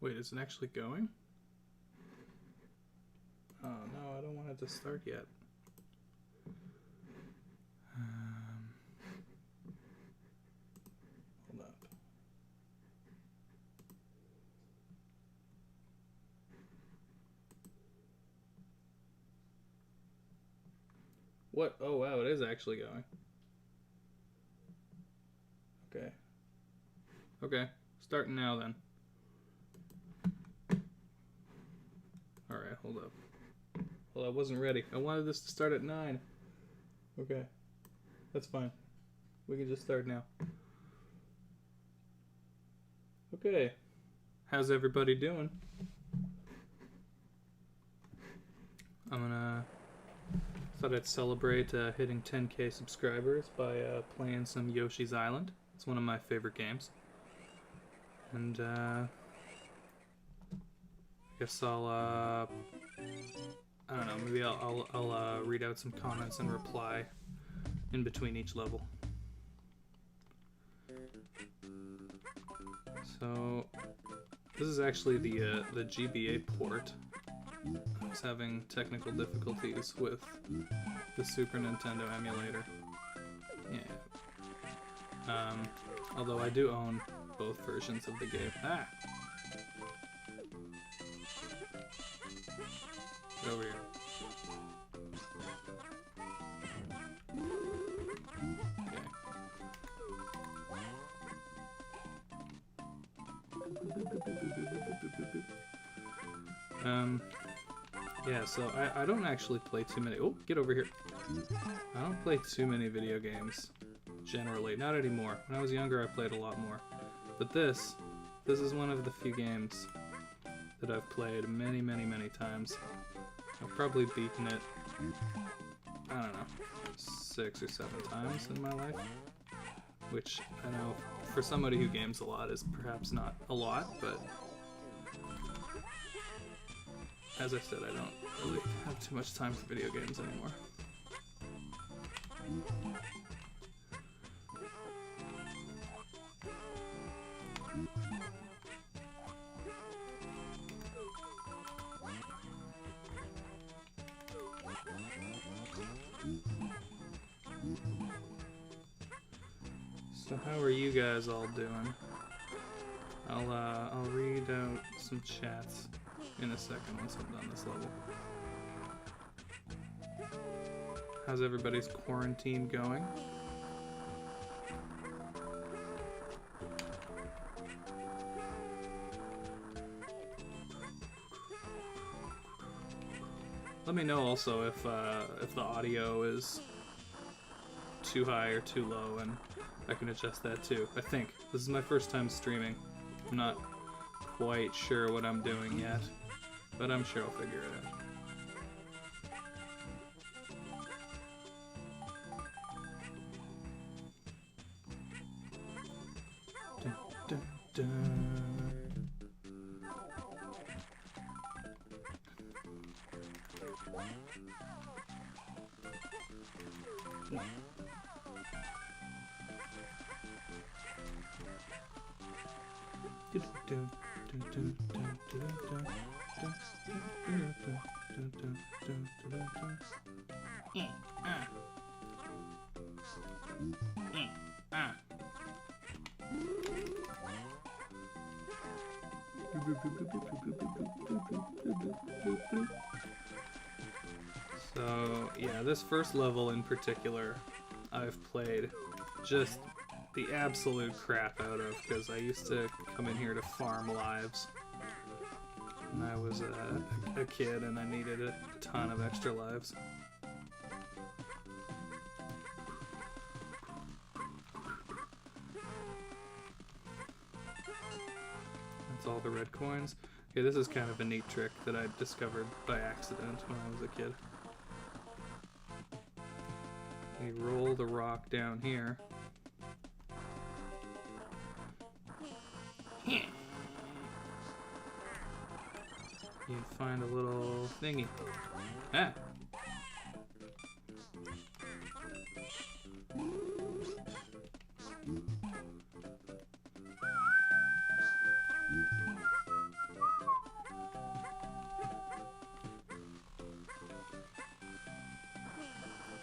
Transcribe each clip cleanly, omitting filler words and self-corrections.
Wait, is it actually going? Oh no, I don't want it to start yet. Hold up. What? Oh wow, it is actually going. Okay. Okay, starting now then. Alright, hold up. Well, I wasn't ready. I wanted this to start at 9. Okay. That's fine. We can just start now. Okay. How's everybody doing? Thought I'd celebrate hitting 10k subscribers by playing some Yoshi's Island. It's one of my favorite games. And I guess I'll I don't know, maybe I'll read out some comments and reply in between each level. So this is actually the GBA port. I was having technical difficulties with the Super Nintendo emulator. Yeah. Although I do own both versions of the game. Ah! Get over here. Okay. Yeah, so I don't actually play too many. Oh, get over here. I don't play too many video games, generally. Not anymore. When I was younger, I played a lot more. But this is one of the few games that I've played many, many, many times. I've probably beaten it, I don't know, 6 or 7 times in my life. Which, I know, for somebody who games a lot is perhaps not a lot, but as I said, I don't really have too much time for video games anymore. So how are you guys all doing? I'll read out some chats in a second once I'm done this level. How's everybody's quarantine going? Let me know also if the audio is too high or too low, and I can adjust that too. I think this is my first time streaming. I'm not quite sure what I'm doing yet, but I'm sure I'll figure it out. Dun, dun, dun. So yeah, this first level in particular I've played just the absolute crap out of, because I used to come in here to farm lives when I was a kid and I needed a ton of extra lives. That's all the red coins. Okay, this is kind of a neat trick that I discovered by accident when I was a kid. You roll the rock down here. find a little thingy. Ah!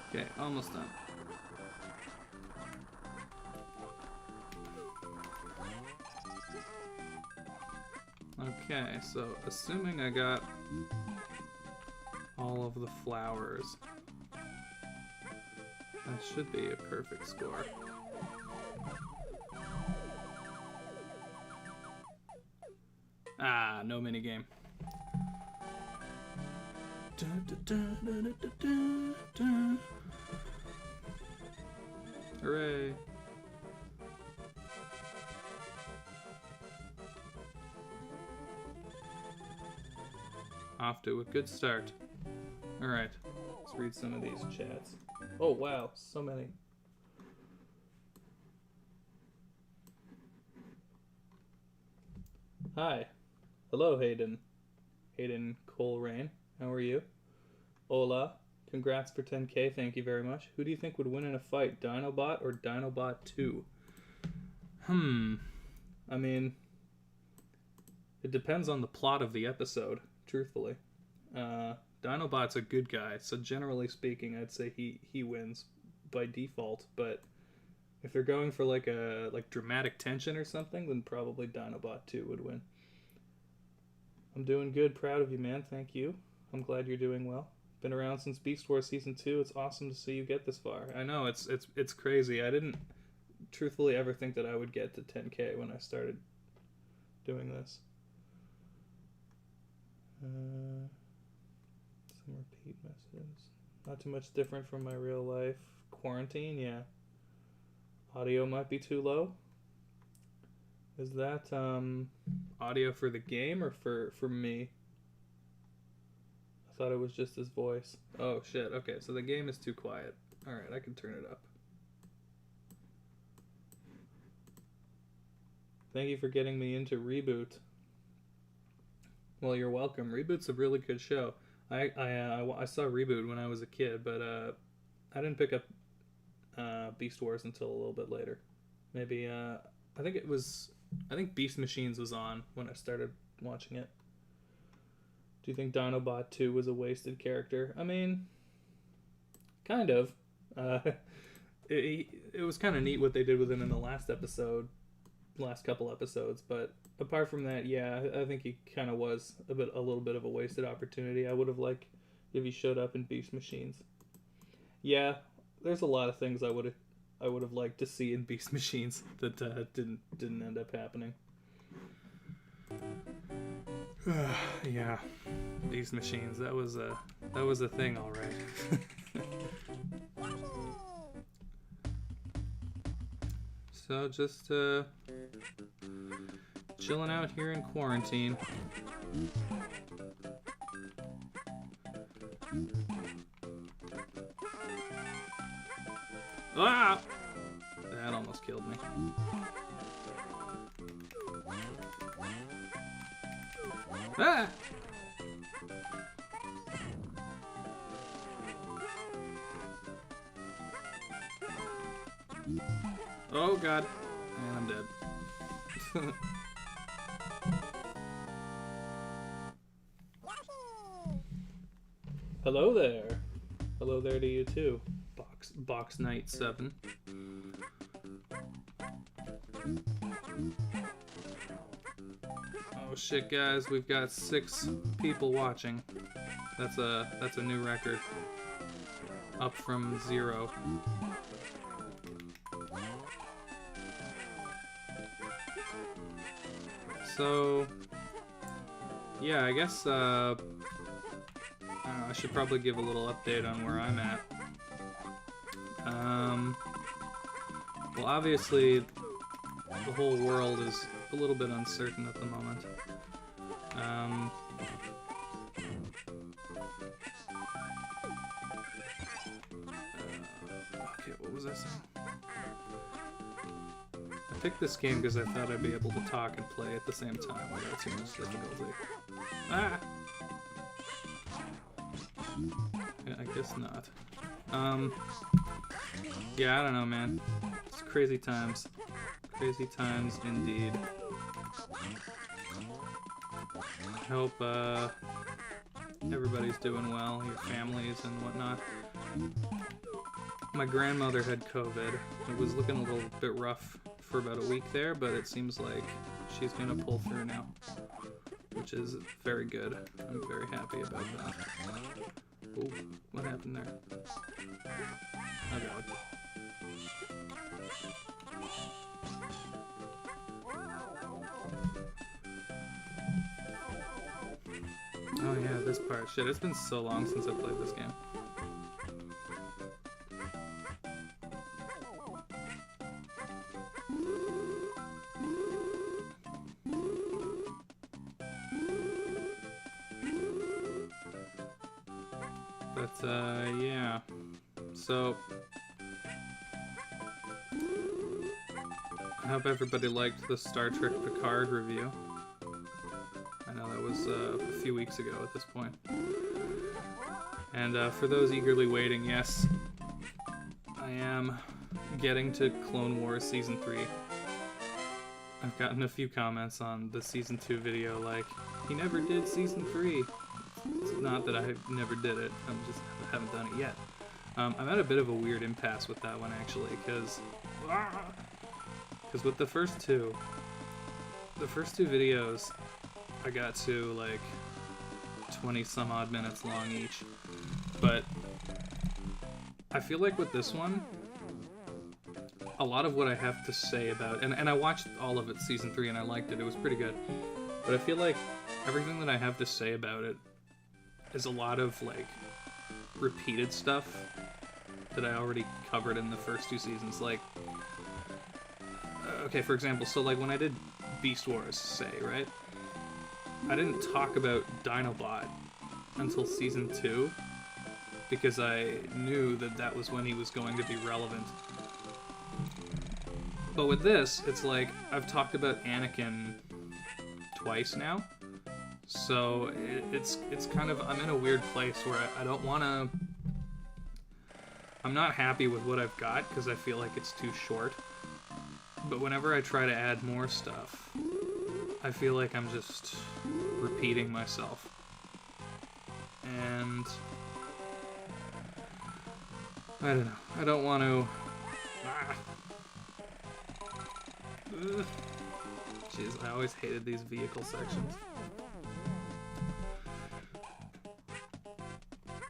Okay, almost done. Okay, so assuming I got all of the flowers, that should be a perfect score. Ah, no minigame. Hooray! Off to a good start. Alright, let's read some of these chats. Oh wow, so many. Hi. Hello, Hayden. Hayden Coleraine. How are you? Hola. Congrats for 10K, thank you very much. Who do you think would win in a fight, Dinobot or Dinobot 2? I mean, it depends on the plot of the episode, truthfully. Dinobot's a good guy, so generally speaking, I'd say he wins by default, but if they're going for like dramatic tension or something, then probably Dinobot 2 would win. I'm doing good, proud of you, man, thank you. I'm glad you're doing well. Been around since Beast Wars Season 2. It's awesome to see you get this far. I know, it's crazy. I didn't truthfully ever think that I would get to 10K when I started doing this. Some repeat messages. Not too much different from my real life. Quarantine, yeah. Audio might be too low. Is that audio for the game or for me? I thought it was just his voice. Oh shit, okay, so the game is too quiet. Alright, I can turn it up. Thank you for getting me into Reboot. Well, you're welcome. Reboot's a really good show. I saw Reboot when I was a kid, but I didn't pick up Beast Wars until a little bit later. Maybe I think Beast Machines was on when I started watching it. Do you think Dinobot 2 was a wasted character? I mean, kind of. It was kind of neat what they did with him in the last couple episodes, but apart from that, yeah, I think he kind of was a little bit of a wasted opportunity. I would have liked if he showed up in Beast Machines. Yeah, there's a lot of things I would have liked to see in Beast Machines that didn't end up happening. Yeah, Beast Machines. That was a thing, all right. So just chilling out here in quarantine. Ah! That almost killed me. Ah! Oh god. And I'm dead. Hello there. Hello there to you too. Box Knight 7. Oh shit, guys, we've got 6 people watching. That's a new record. Up from 0. So yeah, I guess I should probably give a little update on where I'm at. Well, obviously, the whole world is a little bit uncertain at the moment. Okay, what was I saying? I picked this game because I thought I'd be able to talk and play at the same time without too much difficulty. Ah! I guess not. Yeah, I don't know, man. It's crazy times. Crazy times indeed. I hope everybody's doing well, your families and whatnot. My grandmother had COVID. It was looking a little bit rough for about a week there, but it seems like she's gonna pull through now, which is very good. I'm very happy about that. Oh, what happened there? Oh god. Oh yeah, this part. Shit, it's been so long since I played this game. But, yeah. So, I hope everybody liked the Star Trek Picard review. I know that was a few weeks ago at this point. And for those eagerly waiting, yes, I am getting to Clone Wars Season 3. I've gotten a few comments on the Season 2 video like, he never did Season 3. It's not that I never did it, I just haven't done it yet. I'm at a bit of a weird impasse with that one actually, because with the first two videos, I got to like 20 some odd minutes long each, but I feel like with this one, a lot of what I have to say about, and I watched all of it Season 3 and I liked it, it was pretty good, but I feel like everything that I have to say about it is a lot of like repeated stuff that I already covered in the first two seasons. Like, okay, for example, so like when I did Beast Wars, say, right? I didn't talk about Dinobot until Season 2 because I knew that that was when he was going to be relevant. But with this, it's like I've talked about Anakin twice now. So it's kind of, I'm in a weird place where I don't want to, I'm not happy with what I've got because I feel like it's too short. But whenever I try to add more stuff, I feel like I'm just repeating myself. And I don't know, I don't want to, Jeez, I always hated these vehicle sections.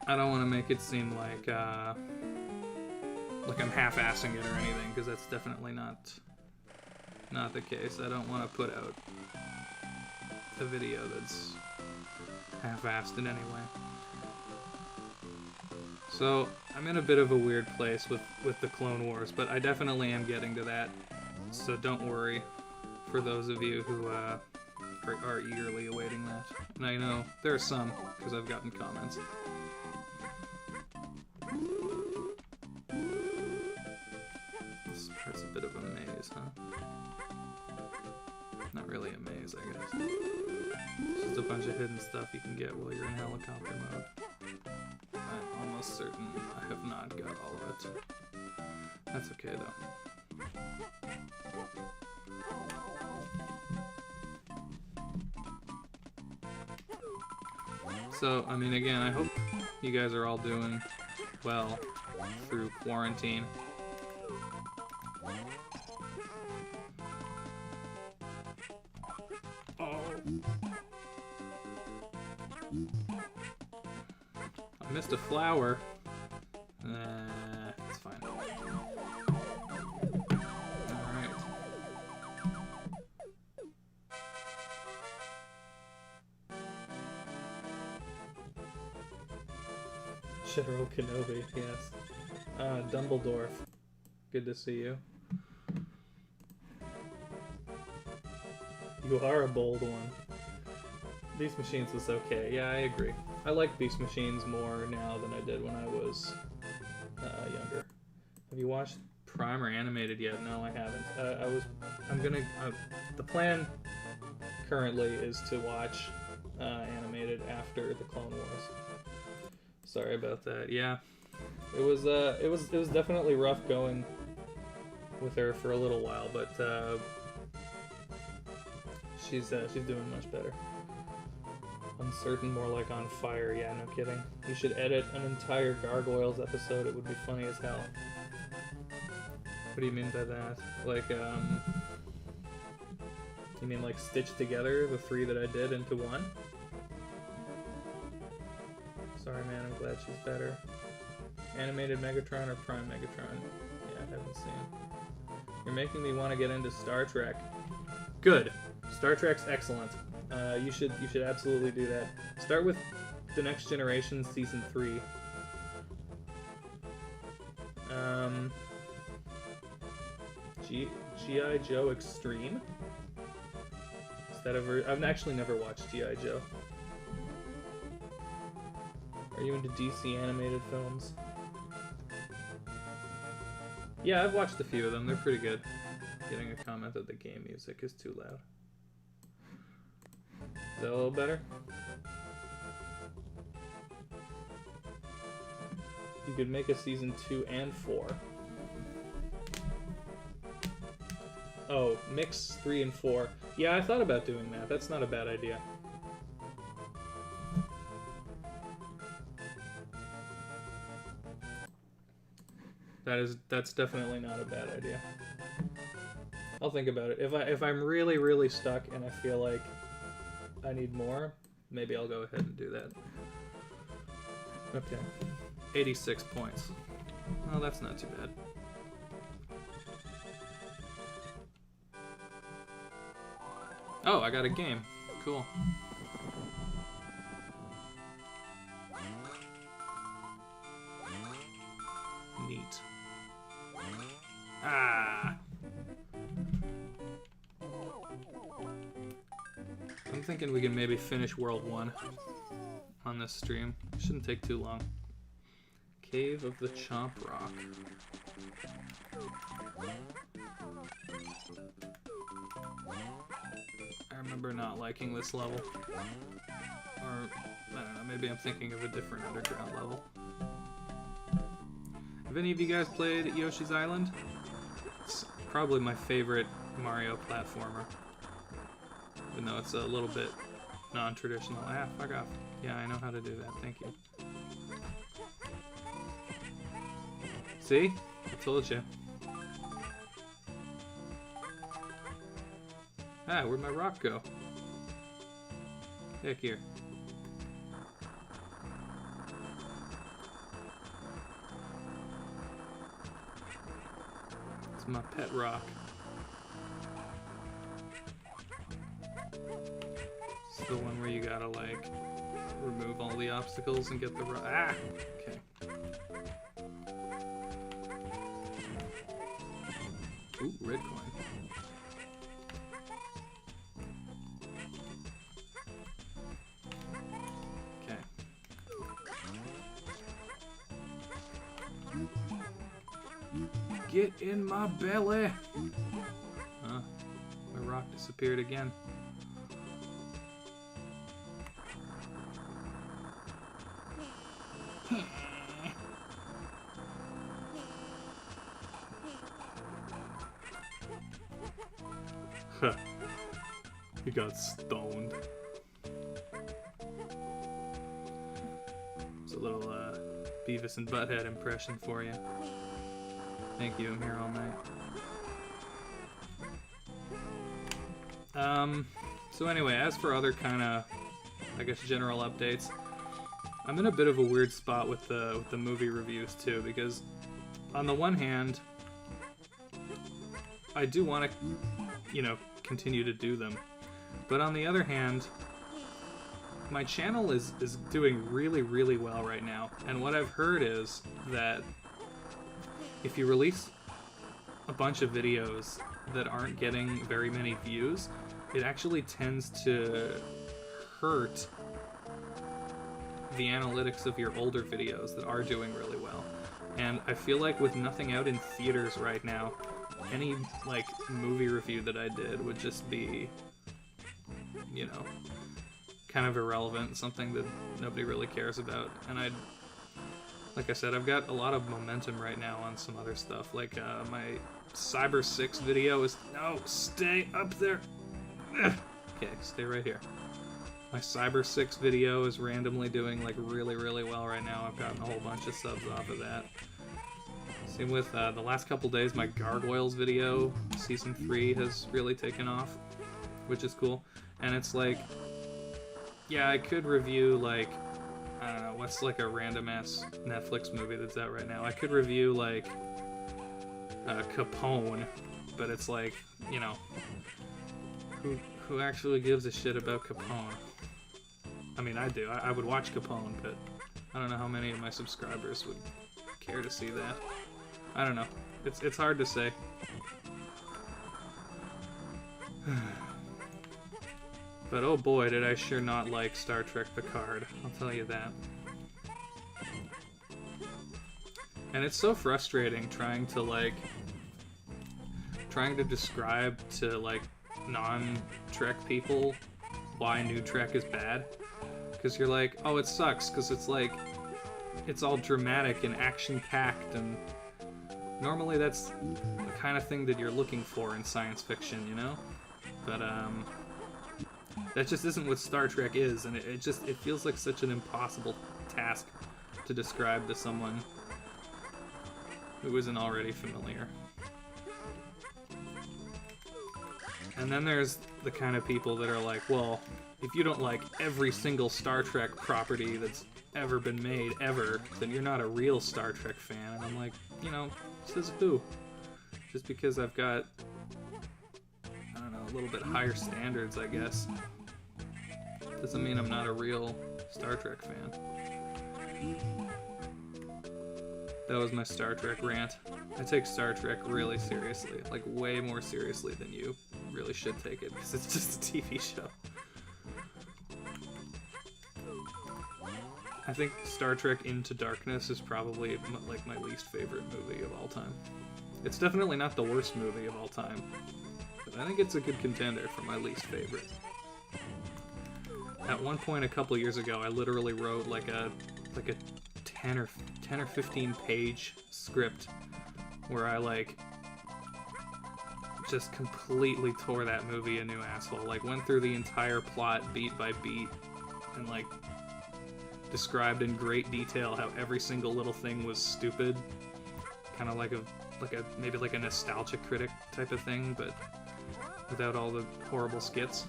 I don't want to make it seem like I'm half-assing it or anything, because that's definitely not the case. I don't want to put out a video that's half-assed in any way. So I'm in a bit of a weird place with the Clone Wars, but I definitely am getting to that. So don't worry for those of you who are eagerly awaiting that. And I know there are some, because I've gotten comments. This part's a bit of a maze, huh? Not really a maze, I guess. It's just a bunch of hidden stuff you can get while you're in helicopter mode. I'm almost certain I have not got all of it. That's okay, though. So, I mean, again, I hope you guys are all doing well through quarantine. Oh. I missed a flower. It's fine. Alright. General Kenobi, yes. Dumbledore. Good to see you. You are a bold one. Beast Machines was okay. Yeah, I agree. I like Beast Machines more now than I did when I was younger. Have you watched Prime or Animated yet? No, I haven't. The plan currently is to watch Animated after the Clone Wars. Sorry about that. Yeah, it was definitely rough going with her for a little while, but she's doing much better. Uncertain, more like on fire. Yeah, no kidding. You should edit an entire Gargoyles episode. It would be funny as hell. What do you mean by that? Like, you mean like stitch together the 3 that I did into one? Sorry, man. I'm glad she's better. Animated Megatron or Prime Megatron? Yeah, I haven't seen. You're making me want to get into Star Trek. Good. Star Trek's excellent. You should absolutely do that. Start with The Next Generation Season 3. G.I. Joe Extreme? Is that ever... I've actually never watched G.I. Joe. Are you into DC animated films? Yeah, I've watched a few of them. They're pretty good. Getting a comment that the game music is too loud. Is that a little better? You could make a season 2 and 4. Oh, mix 3 and 4. Yeah, I thought about doing that. That's not a bad idea. That's definitely not a bad idea. I'll think about it. If I'm really, really stuck and I feel like I need more, maybe I'll go ahead and do that. Okay. 86 points. Well, that's not too bad. Oh, I got a game. Cool. Neat. Ah! I'm thinking we can maybe finish World 1 on this stream. Shouldn't take too long. Cave of the Chomp Rock. I remember not liking this level. Or, I don't know, maybe I'm thinking of a different underground level. Have any of you guys played Yoshi's Island? It's probably my favorite Mario platformer. Even though it's a little bit non-traditional. Ah, fuck off. Yeah, I know how to do that. Thank you. See? I told you. Ah, where'd my rock go? Heck here. It's my pet rock. It's the one where you gotta, like, remove all the obstacles and get the rock. Ah! Okay. Ooh, red coin. Okay. Get in my belly! Huh? My rock disappeared again. He got stoned. It's a little Beavis and Butthead impression for you. Thank you, I'm here all night. So anyway, as for other kind of, I guess, general updates, I'm in a bit of a weird spot with the movie reviews too, because on the one hand, I do want to, you know, continue to do them. But on the other hand, my channel is doing really, really well right now. And what I've heard is that if you release a bunch of videos that aren't getting very many views, it actually tends to hurt the analytics of your older videos that are doing really well. And I feel like with nothing out in theaters right now, any, like, movie review that I did would just be, you know, kind of irrelevant, something that nobody really cares about. And like I said, I've got a lot of momentum right now on some other stuff. Like my Cyber 6 video is... No, stay up there. Okay, stay right here. My Cyber 6 video is randomly doing like really, really well right now. I've gotten a whole bunch of subs off of that. Same with the last couple days, my Gargoyles video, Season 3, has really taken off, which is cool. And it's like, yeah, I could review like, I don't know, what's like a random-ass Netflix movie that's out right now? I could review like Capone, but it's like, you know, who actually gives a shit about Capone? I mean, I do. I would watch Capone, but I don't know how many of my subscribers would care to see that. I don't know. It's hard to say. But oh boy, did I sure not like Star Trek Picard. I'll tell you that. And it's so frustrating trying to describe to like non-Trek people why new Trek is bad. Because you're like, oh, it sucks because it's like, it's all dramatic and action-packed, and normally that's the kind of thing that you're looking for in science fiction, you know? But that just isn't what Star Trek is, and it feels like such an impossible task to describe to someone who isn't already familiar. And then there's the kind of people that are like, well, if you don't like every single Star Trek property that's ever been made, ever, then you're not a real Star Trek fan. And I'm like, you know, says who? Just because I've got, I don't know, a little bit higher standards, I guess, doesn't mean I'm not a real Star Trek fan. That was my Star Trek rant. I take Star Trek really seriously, like way more seriously than you really should take it, because it's just a TV show. I think Star Trek Into Darkness is probably like my least favorite movie of all time. It's definitely not the worst movie of all time, but I think it's a good contender for my least favorite. At one point a couple years ago, I literally wrote like a 10 or 15 page script where I like just completely tore that movie a new asshole. Like went through the entire plot beat by beat and like described in great detail how every single little thing was stupid. Kind of like a maybe like a nostalgia critic type of thing, but without all the horrible skits.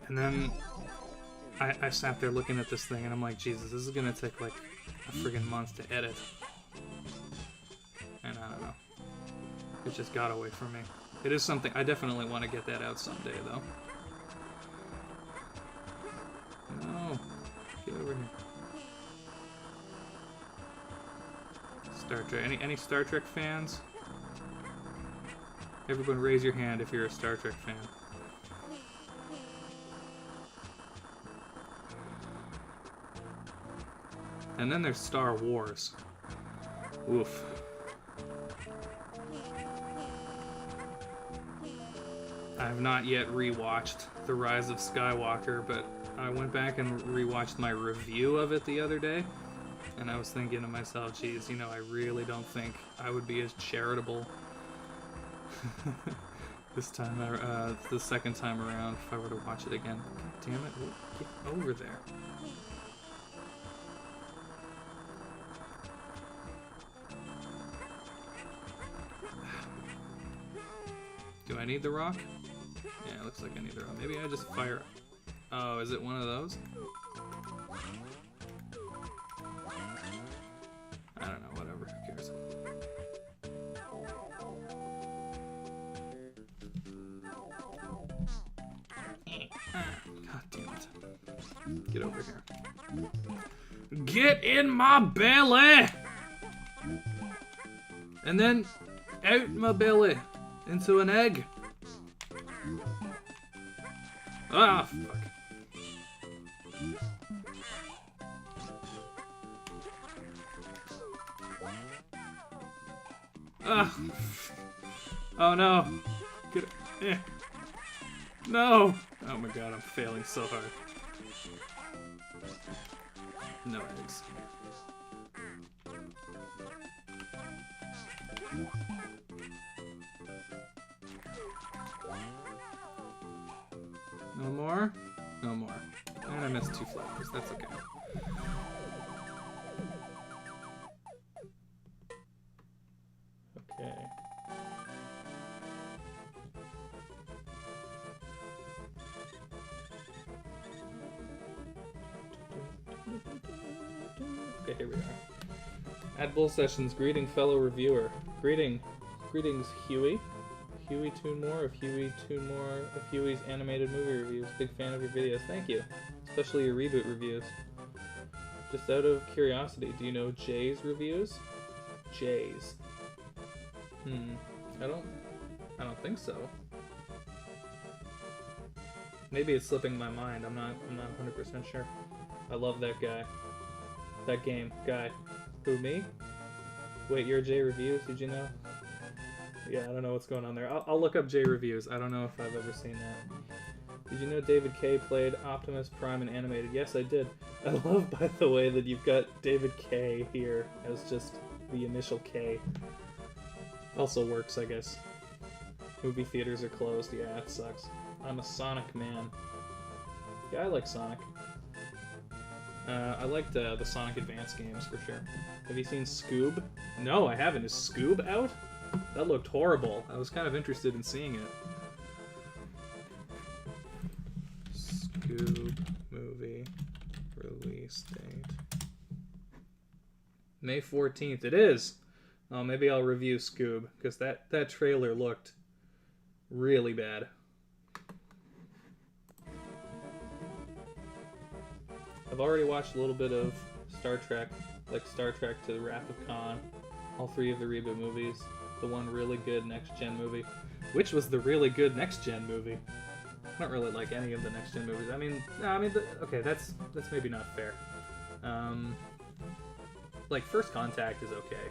And then I sat there looking at this thing and I'm like, Jesus, this is gonna take like a friggin' month to edit. And I don't know. It just got away from me. It is something, I definitely want to get that out someday though. No. Get over here. Star Trek. Any Star Trek fans? Everyone raise your hand if you're a Star Trek fan. And then there's Star Wars. Oof. I have not yet rewatched The Rise of Skywalker, but I went back and rewatched my review of it the other day, and I was thinking to myself, geez, you know, I really don't think I would be as charitable this time, the second time around if I were to watch it again. God damn it, get over there. Do I need the rock? Yeah, it looks like I need the rock. Maybe I just fire... Oh, is it one of those? I don't know, whatever, who cares? God damn it. Get over here. Get in my belly! And then out my belly into an egg. Ah, fuck. Ah. Oh no. Get it. No. Oh my god, I'm failing so hard. No eggs. No more? No more. And I missed 2 flowers. That's okay. Okay. Okay, here we are. At Bull Sessions, greeting fellow reviewer. Greetings, Huey. Huey Toonmore of Huey Toonmore of Huey's animated movie reviews. Big fan of your videos. Thank you. Especially your reboot reviews. Just out of curiosity, do you know Jay's reviews? Jay's. I don't think so. Maybe it's slipping my mind. I'm not 100% sure. I love that guy. That game. Guy. Who, me? Wait, you're Jay Reviews? Did you know? Yeah, I don't know what's going on there. I'll look up Jay Reviews. I don't know if I've ever seen that. Did you know David K played Optimus Prime in animated? Yes, I did. I love, by the way, that you've got David K here as just the initial K. Also works, I guess. Movie theaters are closed. Yeah, it sucks. I'm a Sonic man. Yeah, I like Sonic. I liked the Sonic Advance games for sure. Have you seen Scoob? No, I haven't. Is Scoob out? That looked horrible. I was kind of interested in seeing it. Scoob movie release date. May 14th. It is! Oh, maybe I'll review Scoob, because that trailer looked really bad. I've already watched a little bit of Star Trek, like Star Trek to the Wrath of Khan, all 3 of the reboot movies, the one really good next-gen movie. Which was the really good next-gen movie? I don't really like any of the next-gen movies. Okay, that's maybe not fair. Like, First Contact is okay.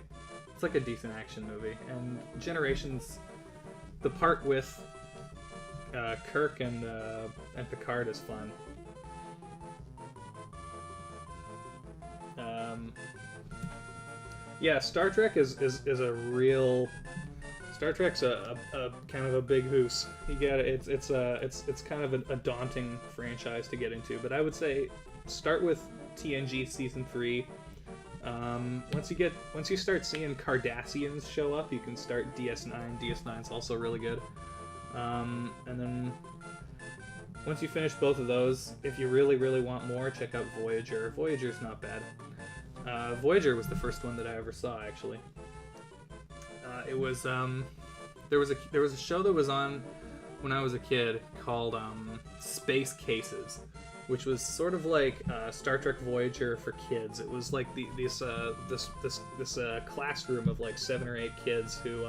It's like a decent action movie. And Generations, the part with Kirk and Picard is fun. Yeah, Star Trek is a real. Star Trek's a kind of a big hoose. You get it. It's kind of a daunting franchise to get into. But I would say start with TNG season 3. Once you start seeing Cardassians show up, you can start DS9. DS9's also really good. And then once you finish both of those, if you really want more, check out Voyager. Voyager's not bad. Voyager was the first one that I ever saw, actually. It was there was a show that was on when I was a kid called Space Cases, which was sort of like Star Trek Voyager for kids. It was like this classroom of like 7 or 8 kids who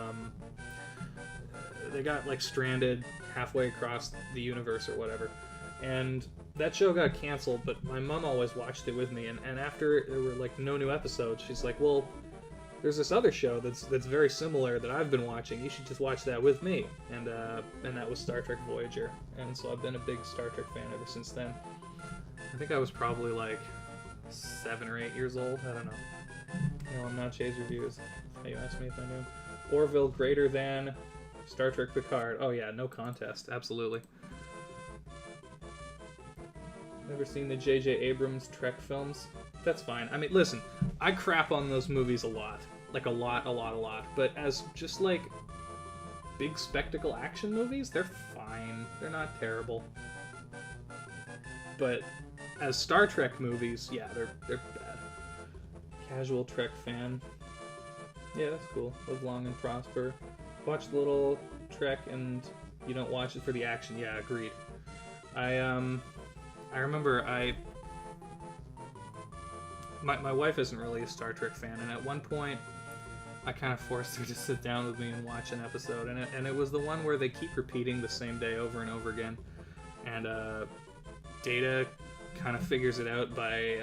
they got like stranded halfway across the universe or whatever, and that show got canceled. But my mom always watched it with me, and after there were like no new episodes, she's like, well, there's this other show that's very similar that I've been watching. You should just watch that with me. And that was Star Trek Voyager. And so I've been a big Star Trek fan ever since then. I think I was probably like 7 or 8 years old. I don't know. No, I'm not Jay's Reviews. You asked me if I knew. Orville greater than Star Trek Picard. Oh yeah, no contest. Absolutely. Never seen the J.J. Abrams Trek films? That's fine. I mean, listen, I crap on those movies a lot. Like, a lot. But as just, like, big spectacle action movies, they're fine. They're not terrible. But as Star Trek movies, yeah, they're bad. Casual Trek fan. Yeah, that's cool. Live long and prosper. Watch the little Trek and you don't watch it for the action. Yeah, agreed. I remember my wife isn't really a Star Trek fan, and at one point I kind of forced her to sit down with me and watch an episode, and it was the one where they keep repeating the same day over and over again, and Data kind of figures it out by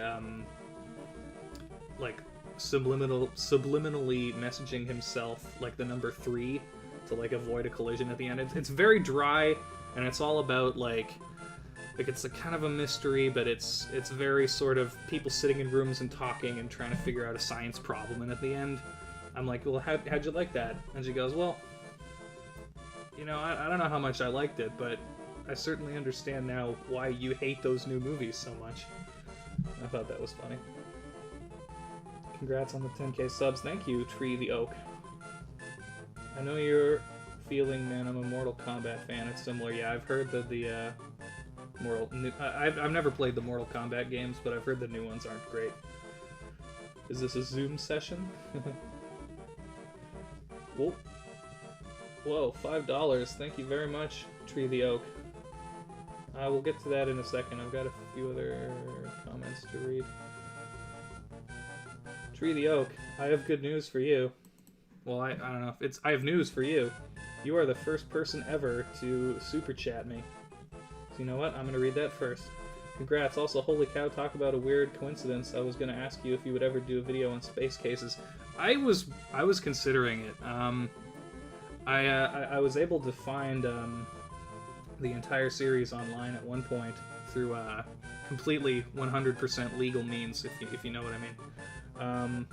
like subliminally messaging himself like the number 3 to like avoid a collision at the end. It's very dry, and it's all about like it's a kind of a mystery, but it's very sort of people sitting in rooms and talking and trying to figure out a science problem. And at the end, I'm like, well, how'd you like that? And she goes, well, you know, I don't know how much I liked it, but I certainly understand now why you hate those new movies so much. I thought that was funny. Congrats on the 10k subs. Thank you, Tree the Oak. I know you're feeling, man. I'm a Mortal Kombat fan. It's similar. Yeah, I've heard that the I've never played the Mortal Kombat games, but I've heard the new ones aren't great. Is this a Zoom session? Whoa. Whoa, $5. Thank you very much, Tree the Oak. We'll get to that in a second. I've got a few other comments to read. Tree the Oak, I have good news for you. Well, I don't know if it's... I have news for you. You are the first person ever to super chat me. So you know what? I'm going to read that first. Congrats. Also, holy cow, talk about a weird coincidence. I was going to ask you if you would ever do a video on space cases. I was considering it. I was able to find the entire series online at one point through completely 100% legal means, if you know what I mean.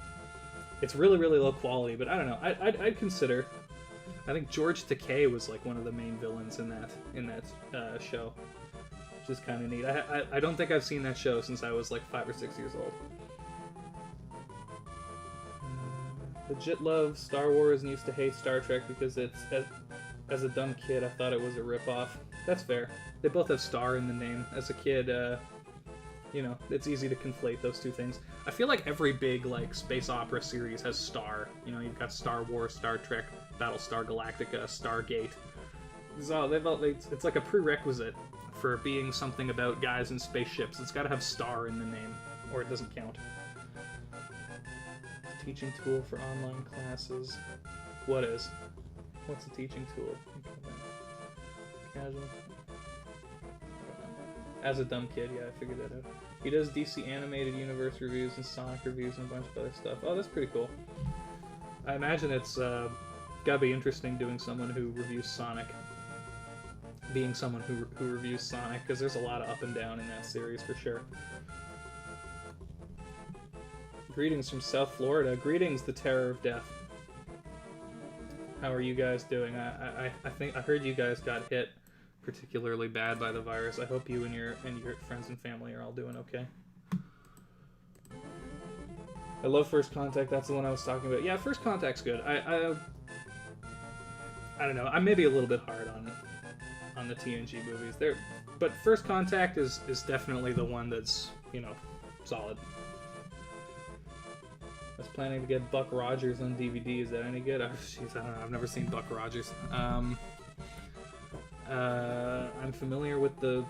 It's really, really low quality, but I don't know. I'd consider. I think George Takei was like one of the main villains in that show, which is kind of neat. I don't think I've seen that show since I was like 5 or 6 years old. Legit love Star Wars and used to hate Star Trek because it's, as a dumb kid, I thought it was a ripoff. That's fair. They both have Star in the name. As a kid, you know, it's easy to conflate those two things. I feel like every big, like, space opera series has Star. You know, you've got Star Wars, Star Trek, Battlestar Galactica, Stargate. It's like a prerequisite for being something about guys in spaceships. It's got to have Star in the name, or it doesn't count. Teaching tool for online classes. What is? What's a teaching tool? Casual. As a dumb kid, yeah, I figured that out. He does DC Animated Universe reviews and Sonic reviews and a bunch of other stuff. Oh, that's pretty cool. I imagine it's gotta be interesting doing someone who reviews Sonic. Being someone who reviews Sonic, because there's a lot of up and down in that series for sure. Greetings from South Florida. Greetings, the terror of death. How are you guys doing? I think I heard you guys got hit particularly bad by the virus. I hope you and your friends and family are all doing okay. I love First Contact. That's the one I was talking about. Yeah, First Contact's good. I don't know. I'm maybe a little bit hard on the TNG movies. But First Contact is definitely the one that's, you know, solid. I was planning to get Buck Rogers on DVD. Is that any good? Oh, jeez, I don't know. I've never seen Buck Rogers. I'm familiar with the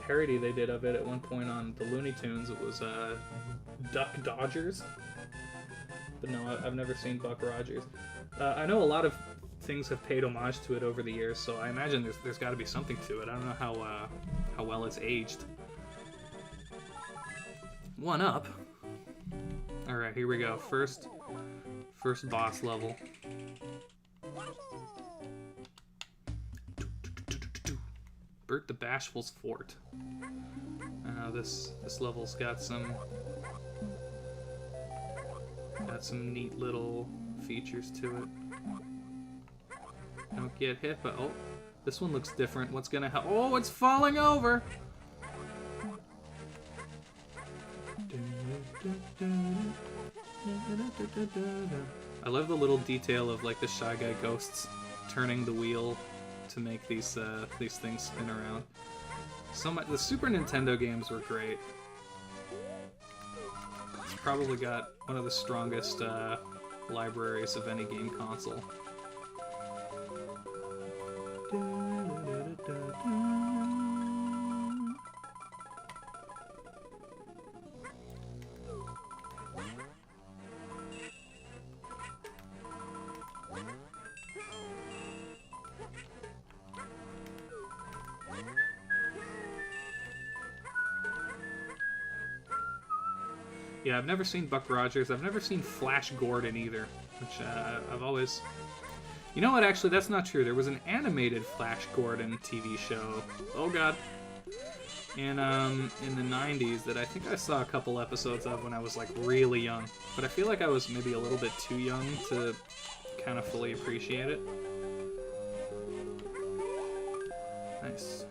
parody they did of it at one point on the Looney Tunes. It was Duck Dodgers. But no, I've never seen Buck Rogers. I know a lot of things have paid homage to it over the years, so I imagine there's got to be something to it. I don't know how well it's aged. One up. All right, here we go. First boss level. Bert the Bashful's Fort. This level's got some neat little features to it. Don't get hit, but oh, this one looks different. What's gonna help? Oh, it's falling over. I love the little detail of like the Shy Guy ghosts turning the wheel to make these things spin around. The Super Nintendo games were great. It's probably got one of the strongest libraries of any game console. Yeah, I've never seen Buck Rogers. I've never seen Flash Gordon either, which I've always... You know what, actually, that's not true. There was an animated Flash Gordon TV show. Oh, God. In the 90s that I think I saw a couple episodes of when I was, like, really young. But I feel like I was maybe a little bit too young to kind of fully appreciate it. Nice.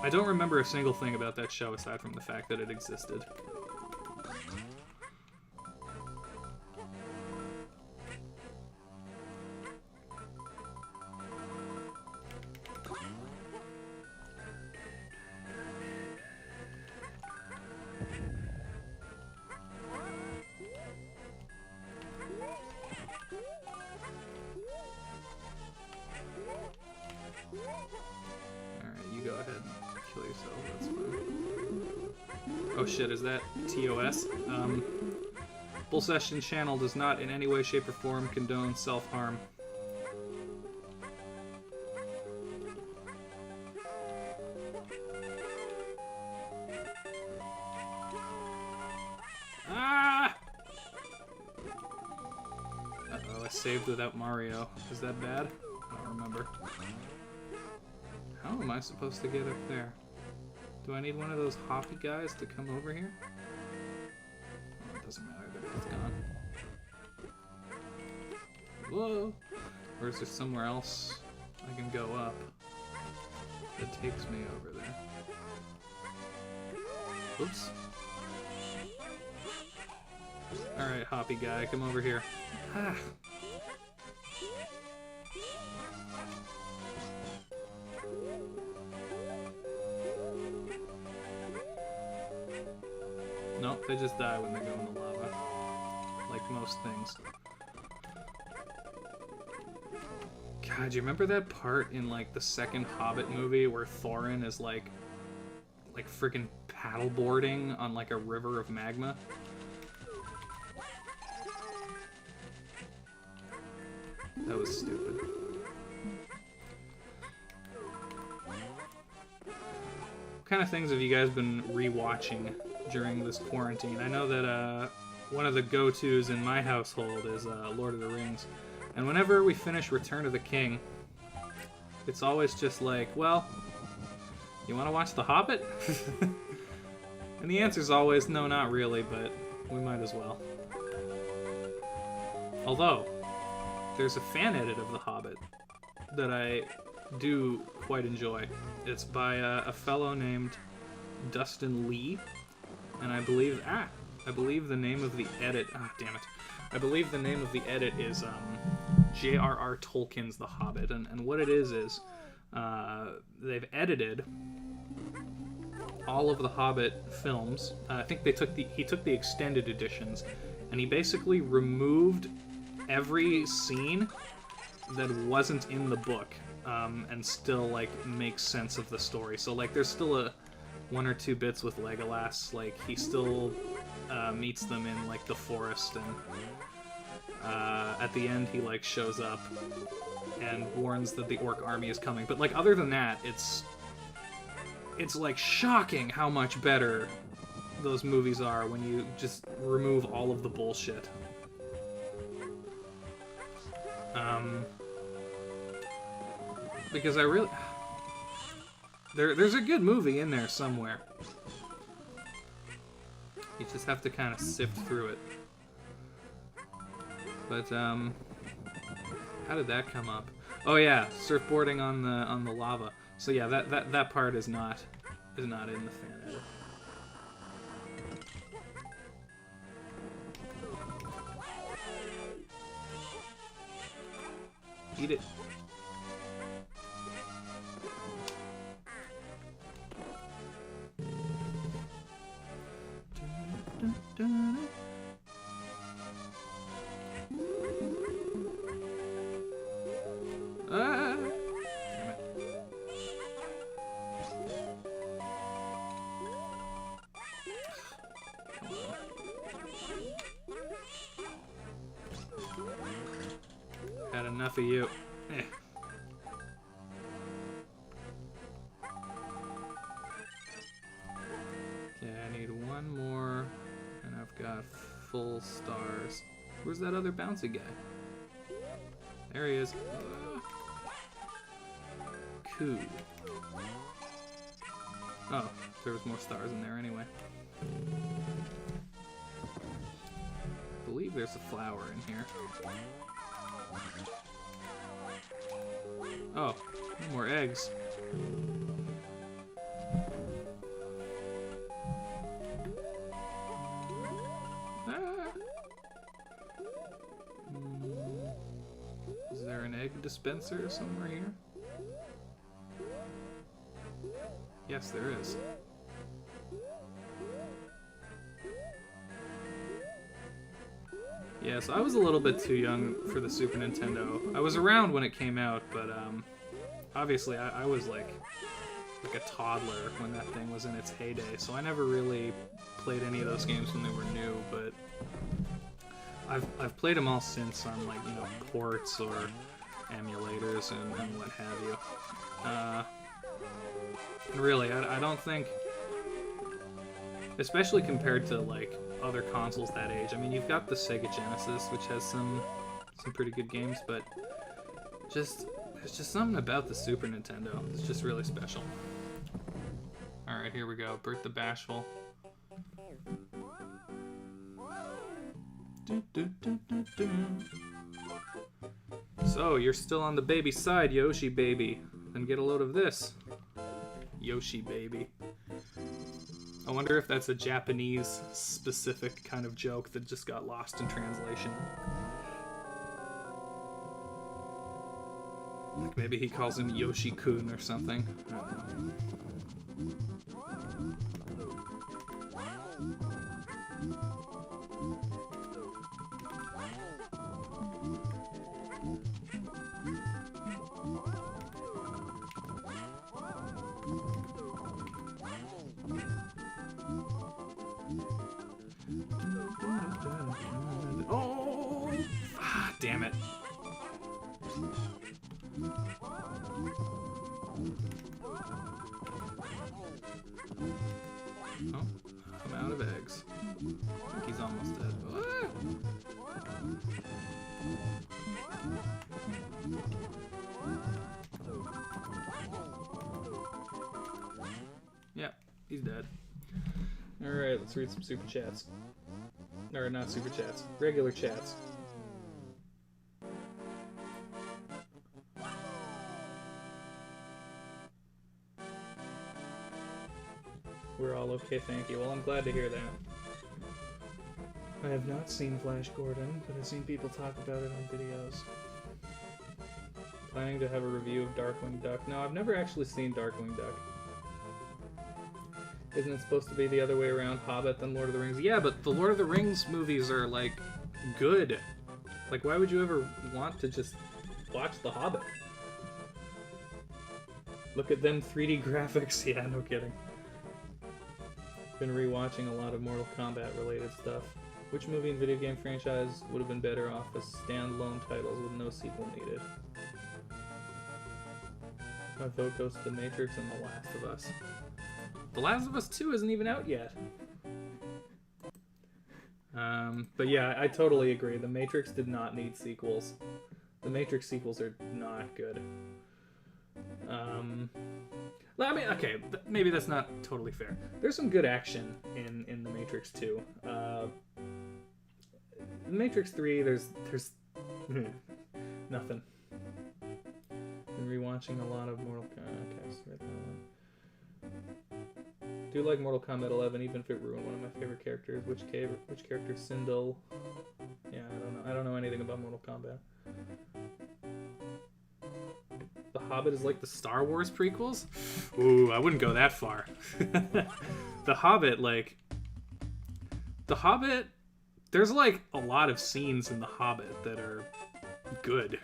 I don't remember a single thing about that show aside from the fact that it existed. Oh shit, is that TOS? Bull Session channel does not in any way, shape, or form condone self-harm. Ah! Uh-oh, I saved without Mario. Is that bad? I don't remember. How am I supposed to get up there? Do I need one of those hoppy guys to come over here? Oh, it doesn't matter, they're both gone. Whoa! Or is there somewhere else I can go up that takes me over there? Oops. Alright, hoppy guy, come over here. Ah! Nope, they just die when they go in the lava. Like most things. God, do you remember that part in, like, the second Hobbit movie where Thorin is, like freaking paddleboarding on, like, a river of magma? That was stupid. What kind of things have you guys been rewatching during this quarantine? I know that one of the go-tos in my household is Lord of the Rings, and whenever we finish Return of the King, it's always just like, well, you want to watch The Hobbit? And the answer's always, no, not really, but we might as well. Although, there's a fan edit of The Hobbit that I do quite enjoy. It's by a fellow named Dustin Lee. And I believe the name of the edit, damn it. I believe the name of the edit is J.R.R. Tolkien's The Hobbit. And what it is they've edited all of the Hobbit films. I think he took the extended editions, and he basically removed every scene that wasn't in the book, and still, like, makes sense of the story. So, like, there's still one or two bits with Legolas, like, he still meets them in, like, the forest, and at the end he, like, shows up and warns that the orc army is coming. But, like, other than that, it's like, shocking how much better those movies are when you just remove all of the bullshit. Because I really... There's a good movie in there somewhere. You just have to kind of sift through it. But, how did that come up? Oh yeah, surfboarding on the lava. So yeah, that part is not in the fan edit. Eat it. Ah! Damn it. Had enough of you. Eh. Okay, I need one more, and I've got full stars. Where's that other bouncy guy? There he is. Cool. Oh, there was more stars in there anyway. I believe there's a flower in here. Oh, no more eggs. Is there an egg dispenser somewhere here? Yes, there is. Yeah, so I was a little bit too young for the Super Nintendo. I was around when it came out, but obviously I was like a toddler when that thing was in its heyday, so I never really played any of those games when they were new, but I've played them all since on, like, you know, ports or emulators and what have you. And really, I don't think, especially compared to, like, other consoles that age. I mean, you've got the Sega Genesis, which has some pretty good games, but there's just something about the Super Nintendo. It's just really special. Alright, here we go. Bert the Bashful. So, you're still on the baby side, Yoshi baby. Then get a load of this. Yoshi baby. I wonder if that's a Japanese specific kind of joke that just got lost in translation. Like maybe he calls him Yoshi-kun or something. I don't know. Oh! Ah, damn it. Oh, I'm out of eggs. I think he's almost dead. Ah! Yeah, he's dead. Alright, let's read some super chats. Or not super chats, regular chats. We're all okay, thank you. Well, I'm glad to hear that. I have not seen Flash Gordon, but I've seen people talk about it on videos. Planning to have a review of Darkwing Duck. No, I've never actually seen Darkwing Duck. Isn't it supposed to be the other way around, Hobbit then Lord of the Rings? Yeah, but the Lord of the Rings movies are, like, good. Like, why would you ever want to just watch The Hobbit? Look at them 3D graphics. Yeah, no kidding. Been rewatching a lot of Mortal Kombat related stuff. Which movie and video game franchise would have been better off as standalone titles with no sequel needed? My vote goes to The Matrix and The Last of Us. The Last of Us 2 isn't even out yet. But yeah, I totally agree. The Matrix did not need sequels. The Matrix sequels are not good. I mean, okay, maybe that's not totally fair. There's some good action in The Matrix 2. The Matrix 3, there's nothing. Been rewatching a lot of Mortal Kombat. Do like Mortal Kombat 11, even if it ruined one of my favorite characters. Which character? Sindel. Yeah, I don't know anything about Mortal Kombat. The Hobbit is like the Star Wars prequels? Ooh, I wouldn't go that far. The Hobbit, there's like a lot of scenes in The Hobbit that are good.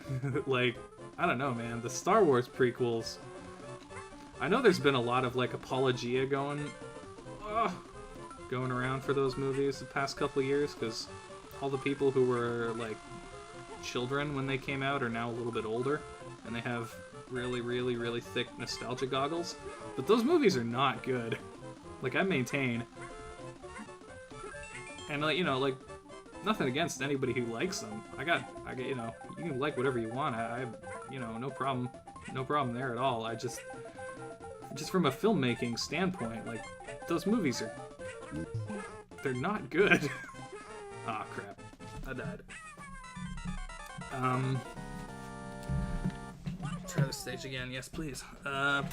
Like, I don't know, man. The Star Wars prequels, I know there's been a lot of like apologia going around for those movies the past couple of years, because all the people who were like children when they came out are now a little bit older, and they have really, really, really thick nostalgia goggles. But those movies are not good. Like, I maintain. And like, you know, like, nothing against anybody who likes them. I get, you know, you can like whatever you want. I you know, no problem there at all. I just from a filmmaking standpoint, like, those movies they're not good. Ah, crap. I died. try the stage again. Yes, please. And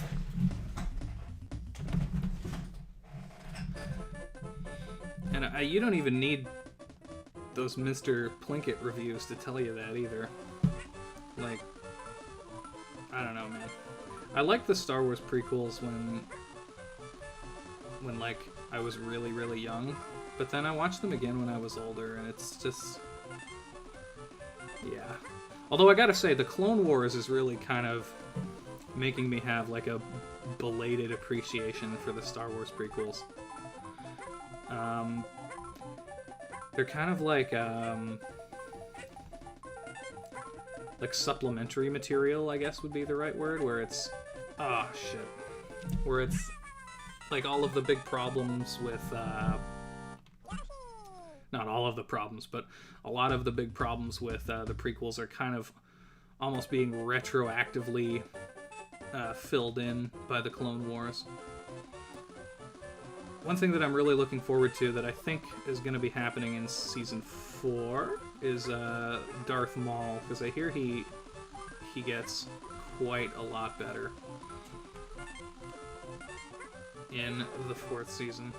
you don't even need those Mr. Plinkett reviews to tell you that either. Like, I don't know, man. I like the Star Wars prequels when like I was really, really young, but then I watched them again when I was older, and it's just, yeah. Although I gotta say, the Clone Wars is really kind of making me have like a belated appreciation for the Star Wars prequels. They're kind of like supplementary material, I guess would be the right word, where it's, where it's like all of the big problems with, not all of the problems, but a lot of the big problems with the prequels are kind of almost being retroactively filled in by the Clone Wars. One thing that I'm really looking forward to that I think is going to be happening in Season 4 is Darth Maul, because I hear he gets quite a lot better in the 4th season.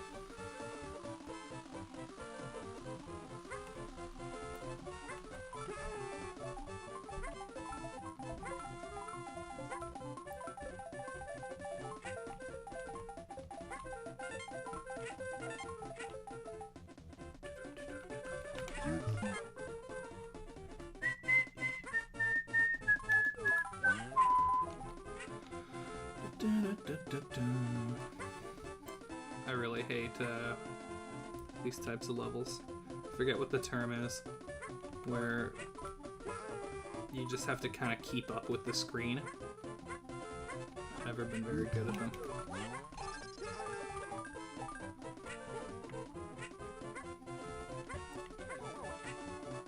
I really hate these types of levels. I forget what the term is, where you just have to kind of keep up with the screen. I've never been very good at them.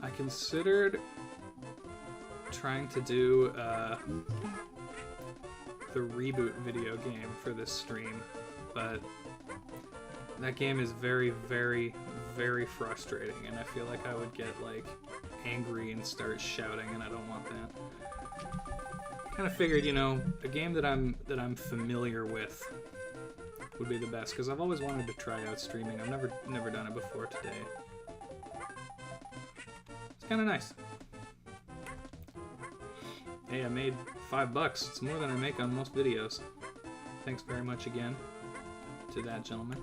I considered trying to do the reboot video game for this stream, but that game is very, very, very frustrating, and I feel like I would get like angry and start shouting, and I don't want that. Kind of figured, you know, a game that I'm familiar with would be the best, because I've always wanted to try out streaming. I've never done it before today. It's kind of nice. Hey, I made $5. It's more than I make on most videos. Thanks very much again to that gentleman.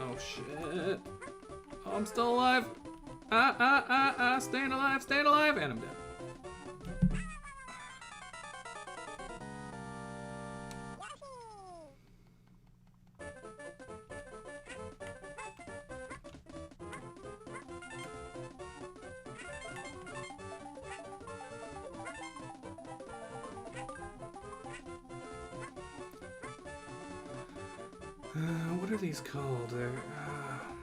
Oh shit. Oh, I'm still alive. Staying alive, and I'm dead. What are these called?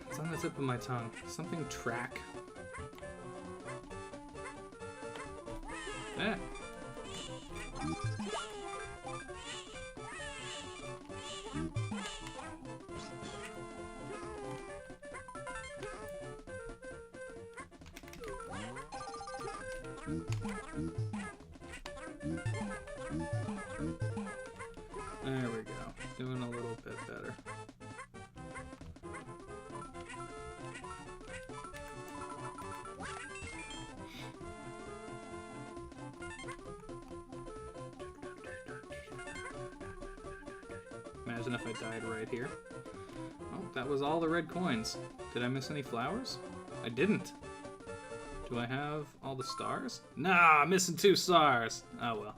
It's on the tip of my tongue. Something track. Eh. There we go. Doing a little bit better. Imagine if I died right here. Oh, that was all the red coins. Did I miss any flowers? I didn't. Do I have all the stars? Nah, I'm missing 2 stars. Oh well.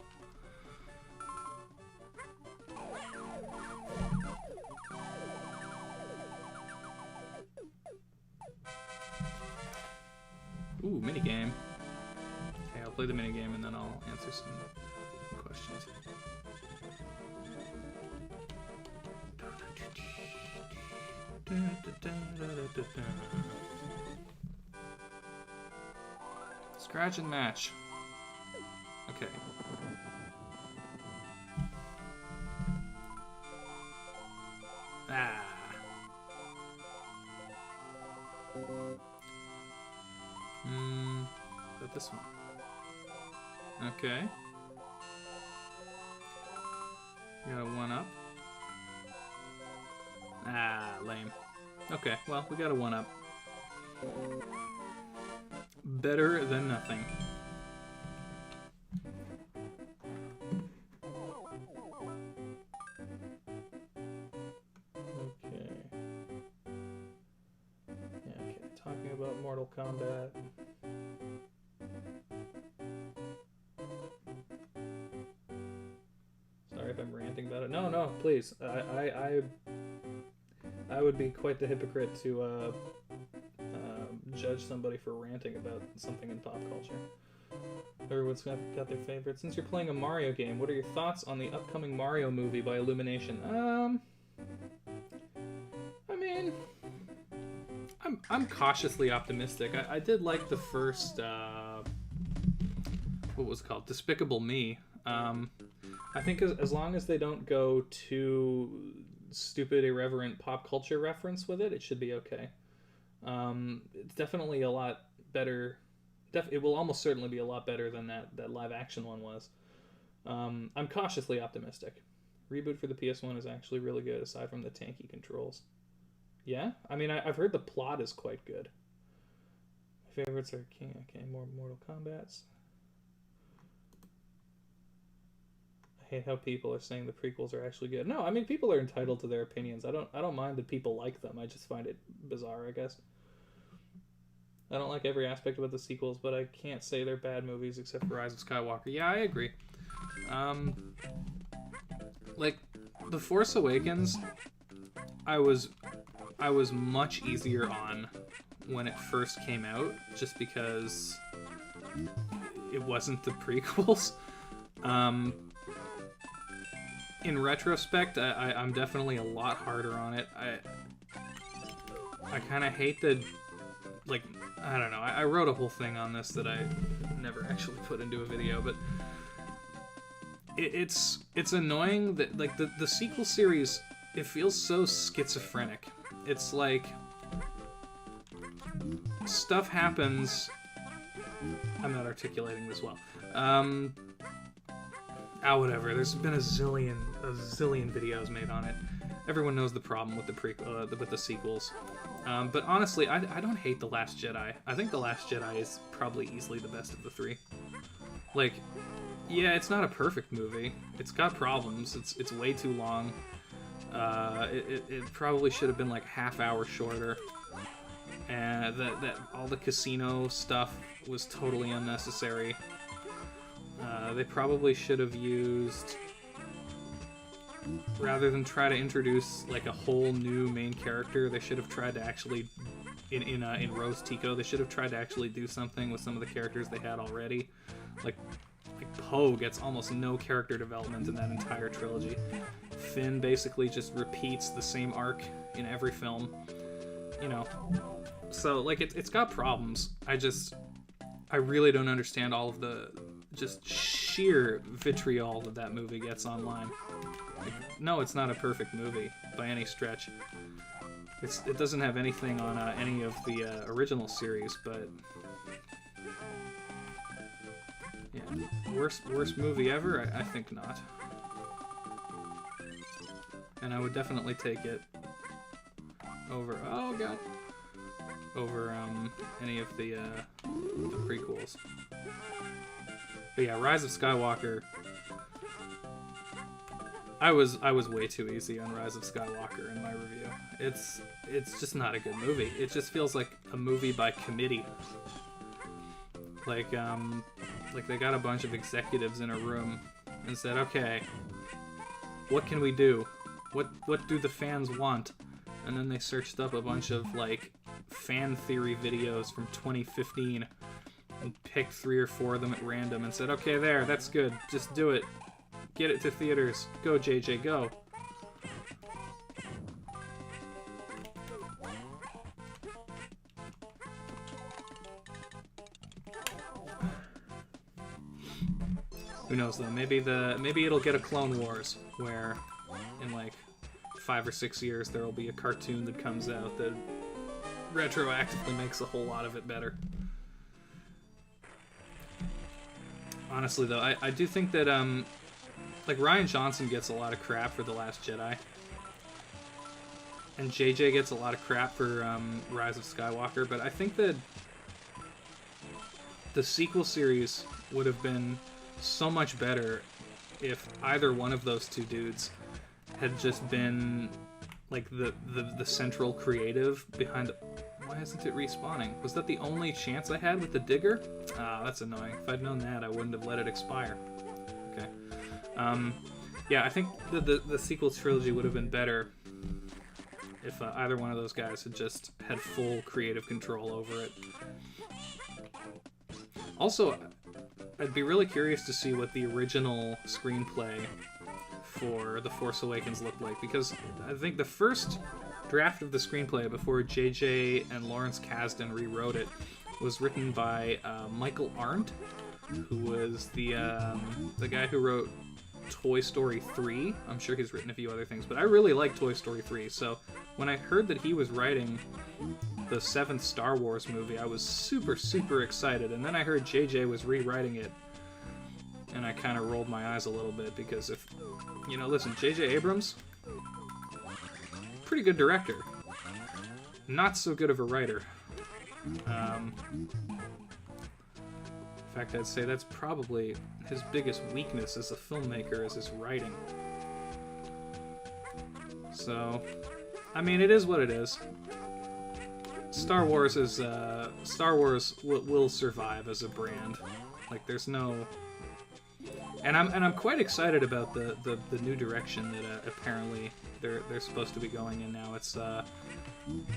Ooh, minigame. Okay, I'll play the minigame and then I'll answer some questions. Scratch and match. Okay. Ah. But this one. Okay. Got a 1-up. Ah, lame. Okay, well, we got a 1-up. Better than nothing. Okay. Yeah, okay. Talking about Mortal Kombat. Sorry if I'm ranting about it. No, no, please. I would be quite the hypocrite to judge somebody for ranting about something in pop culture. Everyone's got their favorites. Since you're playing a Mario game, what are your thoughts on the upcoming Mario movie by Illumination? I mean, I'm cautiously optimistic. I did like the first, what was it called? Despicable Me. I think as long as they don't go too stupid, irreverent pop culture reference with it, it should be okay. It's definitely a lot better. It will almost certainly be a lot better than that live action one was. I'm cautiously optimistic. Reboot for the PS1 is actually really good, aside from the tanky controls. Yeah? I mean, I've heard the plot is quite good. My favorites are more Mortal Kombats. I hate how people are saying the prequels are actually good. No, I mean, people are entitled to their opinions. I don't mind that people like them. I just find it bizarre, I guess. I don't like every aspect about the sequels, but I can't say they're bad movies except for Rise of Skywalker. Yeah, I agree. Like, The Force Awakens, I was much easier on when it first came out, just because it wasn't the prequels. In retrospect, I'm definitely a lot harder on it. I kind of hate the, like, I don't know. I wrote a whole thing on this that I never actually put into a video, but it's annoying that, like, the sequel series, it feels so schizophrenic. It's like stuff happens. I'm not articulating this well. Whatever. There's been a zillion videos made on it. Everyone knows the problem with the sequels. But honestly, I don't hate The Last Jedi. I think The Last Jedi is probably easily the best of the three. Like, yeah, it's not a perfect movie. It's got problems. It's way too long. It probably should have been like half hour shorter. And that all the casino stuff was totally unnecessary. They probably should have used, rather than try to introduce like a whole new main character, they should have tried to actually, in Rose Tico, they should have tried to actually do something with some of the characters they had already. Like Poe gets almost no character development in that entire trilogy. Finn basically just repeats the same arc in every film, you know. So like it's got problems. I really don't understand all of the just sheer vitriol that movie gets online. Like, no, it's not a perfect movie by any stretch. It doesn't have anything on any of the original series, but yeah, worst movie ever? I think not. And I would definitely take it over. Oh god. Over any of the prequels. But yeah, Rise of Skywalker. I was way too easy on Rise of Skywalker in my review. It's just not a good movie. It just feels like a movie by committee. Like they got a bunch of executives in a room and said, okay, what can we do? What do the fans want? And then they searched up a bunch of like fan theory videos from 2015 and picked 3 or 4 of them at random and said, okay, that's good. Just do it. Get it to theaters. Go, JJ, go. Who knows though? Maybe it'll get a Clone Wars where in like 5 or 6 years there will be a cartoon that comes out that retroactively makes a whole lot of it better. honestly though, I do think that like Rian Johnson gets a lot of crap for The Last Jedi, and JJ gets a lot of crap for Rise of Skywalker, but I think that the sequel series would have been so much better if either one of those two dudes had just been like the central creative behind the... Why isn't it respawning? Was that the only chance I had with the digger? Ah, that's annoying. If I'd known that, I wouldn't have let it expire. Okay. Yeah, I think the sequel trilogy would have been better if either one of those guys had just had full creative control over it. Also, I'd be really curious to see what the original screenplay for The Force Awakens looked like, because I think the first draft of the screenplay before JJ and Lawrence Kasdan rewrote it was written by Michael Arndt, who was the guy who wrote Toy Story 3. I'm sure he's written a few other things, but I really like Toy Story 3, so when I heard that he was writing the 7th Star Wars movie, I was super, super excited, and then I heard JJ was rewriting it, and I kind of rolled my eyes a little bit, because if, you know, listen, JJ Abrams, pretty good director, not so good of a writer. In fact, I'd say that's probably his biggest weakness as a filmmaker, is his writing. So, I mean, it is what it is. Star Wars is Star Wars will survive as a brand. Like, there's no, and I'm quite excited about the new direction that apparently they're supposed to be going in now. It's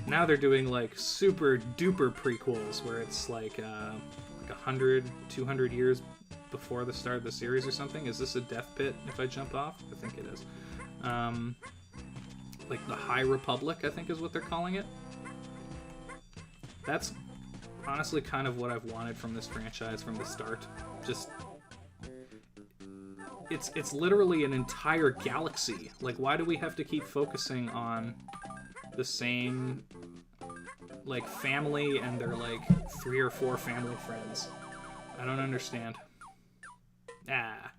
now they're doing like super duper prequels where it's like 100, 200 years before the start of the series or something. Is this a death pit if I jump off? I think it is. Like the High Republic, I think is what they're calling it. That's honestly kind of what I've wanted from this franchise from the start. Just, it's literally an entire galaxy. Like, why do we have to keep focusing on the same, like, family and their, like, 3 or 4 family friends? I don't understand. Ah.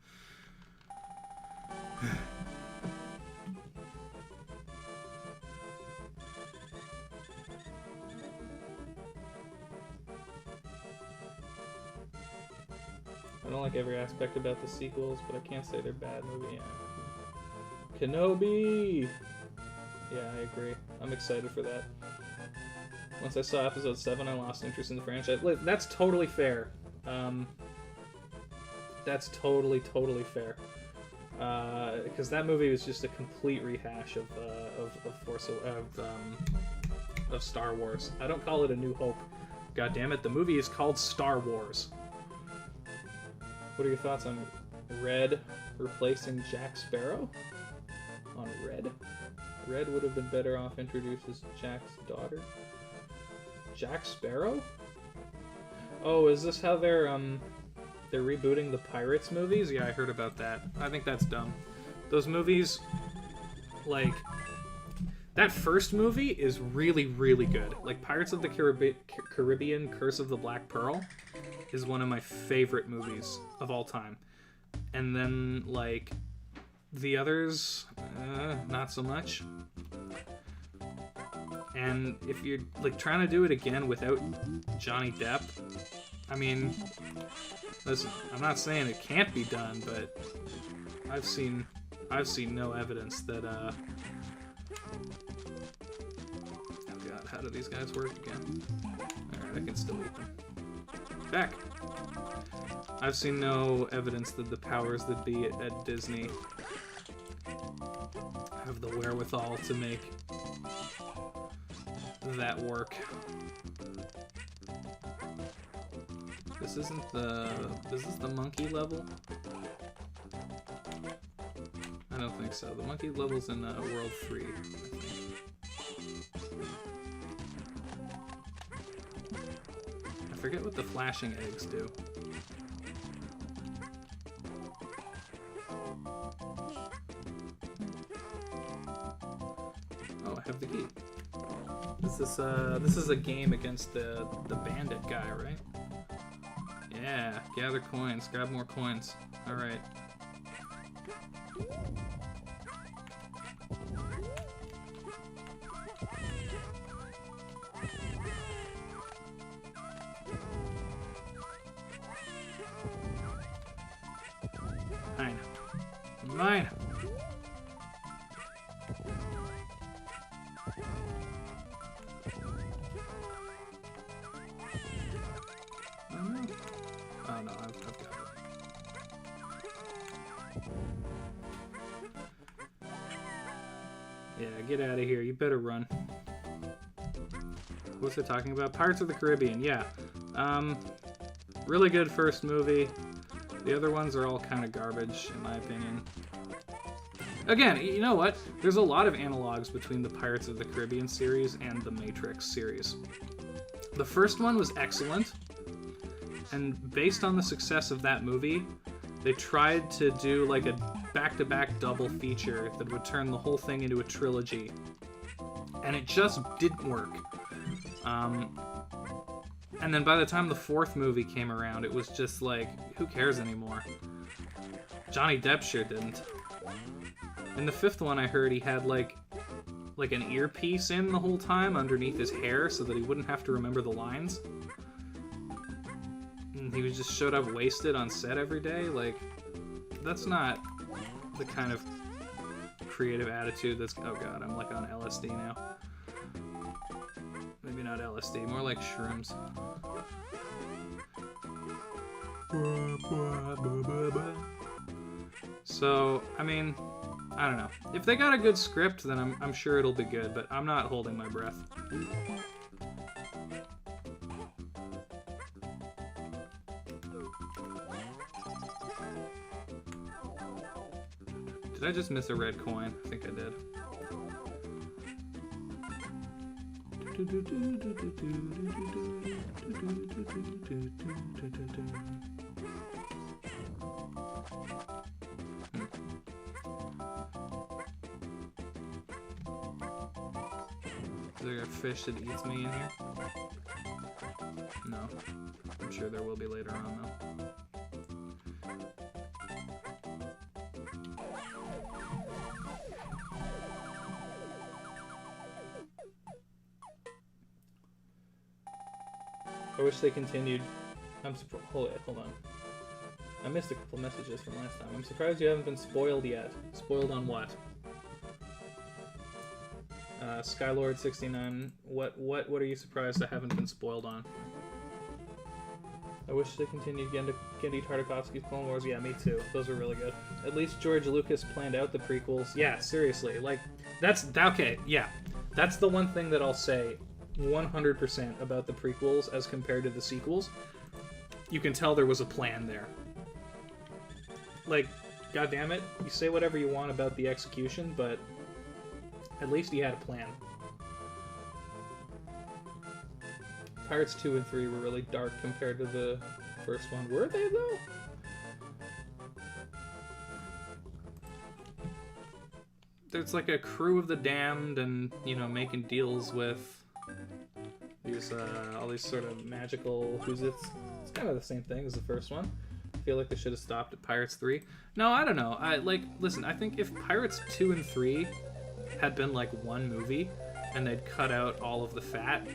I don't like every aspect about the sequels, but I can't say they're bad movie. Yeah. Kenobi! Yeah, I agree. I'm excited for that. Once I saw episode 7, I lost interest in the franchise. That's totally fair. That's totally fair. Because that movie was just a complete rehash of Star Wars. I don't call it A New Hope. God damn it, the movie is called Star Wars. What are your thoughts on Red replacing Jack Sparrow? On Red? Red would have been better off introduced as Jack's daughter. Jack Sparrow? Oh, is this how they're rebooting the Pirates movies? Yeah, I heard about that. I think that's dumb. Those movies, like, that first movie is really, really good. Like, Pirates of the Caribbean, Curse of the Black Pearl is one of my favorite movies of all time. And then, like, the others, not so much. And if you're, like, trying to do it again without Johnny Depp, I mean, listen, I'm not saying it can't be done, but I've seen no evidence that, oh god, how do these guys work again? Alright, I can still eat them. Back! I've seen no evidence that the powers that be at Disney have the wherewithal to make that work. This isn't is this the monkey level? I don't think so. The monkey level's in World 3, I think. I forget what the flashing eggs do. Oh, I have the key. This is a game against the bandit guy, right? Yeah, gather coins. Grab more coins. Alright. Mine. Mine! Oh no, I've got it. Yeah, get out of here. You better run. What's it talking about? Pirates of the Caribbean, yeah. Really good first movie. The other ones are all kind of garbage, in my opinion. Again, you know what? There's a lot of analogs between the Pirates of the Caribbean series and the Matrix series. The first one was excellent, and based on the success of that movie, they tried to do like a back-to-back double feature that would turn the whole thing into a trilogy. And it just didn't work. And then by the time the fourth movie came around, it was just like, who cares anymore? Johnny Depp sure didn't. In the fifth one, I heard he had like an earpiece in the whole time underneath his hair so that he wouldn't have to remember the lines. And he was just showed up wasted on set every day. Like, that's not the kind of creative attitude that's... Oh god, I'm like on LSD now. Maybe not LSD, more like shrooms. So, I mean, I don't know. If they got a good script, then I'm sure it'll be good, but I'm not holding my breath. Did I just miss a red coin? I think I did. Is there a fish that eats me in here? No. I'm sure there will be later on, though. I wish they continued. Hold on. I missed a couple messages from last time. I'm surprised you haven't been spoiled yet. Spoiled on what? Skylord69. What are you surprised I haven't been spoiled on? I wish they continued Genndy Tartakovsky's Clone Wars. Yeah, me too. Those were really good. At least George Lucas planned out the prequels. Yeah, seriously. Like, that's okay. Yeah, that's the one thing that I'll say 100% about the prequels as compared to the sequels. You can tell there was a plan there. Like, goddammit, you say whatever you want about the execution, but at least he had a plan. Pirates 2 and 3 were really dark compared to the first one. Were they, though? There's like a crew of the damned and, you know, making deals with these, all these sort of magical who's-its. It's kind of the same thing as the first one. I feel like they should have stopped at Pirates 3. No, I don't know. Listen, I think if Pirates 2 and 3 had been like one movie and they'd cut out all of the fat,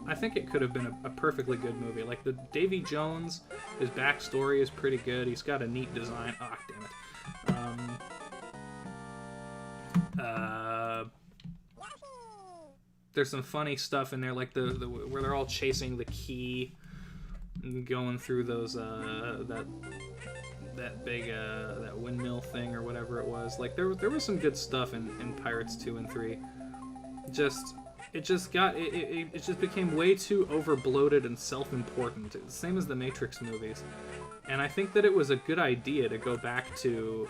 I think it could have been a perfectly good movie. Like, the Davy Jones, his backstory is pretty good. He's got a neat design. Ah, damn it. There's some funny stuff in there, like the where they're all chasing the key, and going through those that big that windmill thing or whatever it was. Like, there was some good stuff in Pirates 2 and 3. It just became way over bloated and self-important. It's the same as the Matrix movies. And I think that it was a good idea to go back to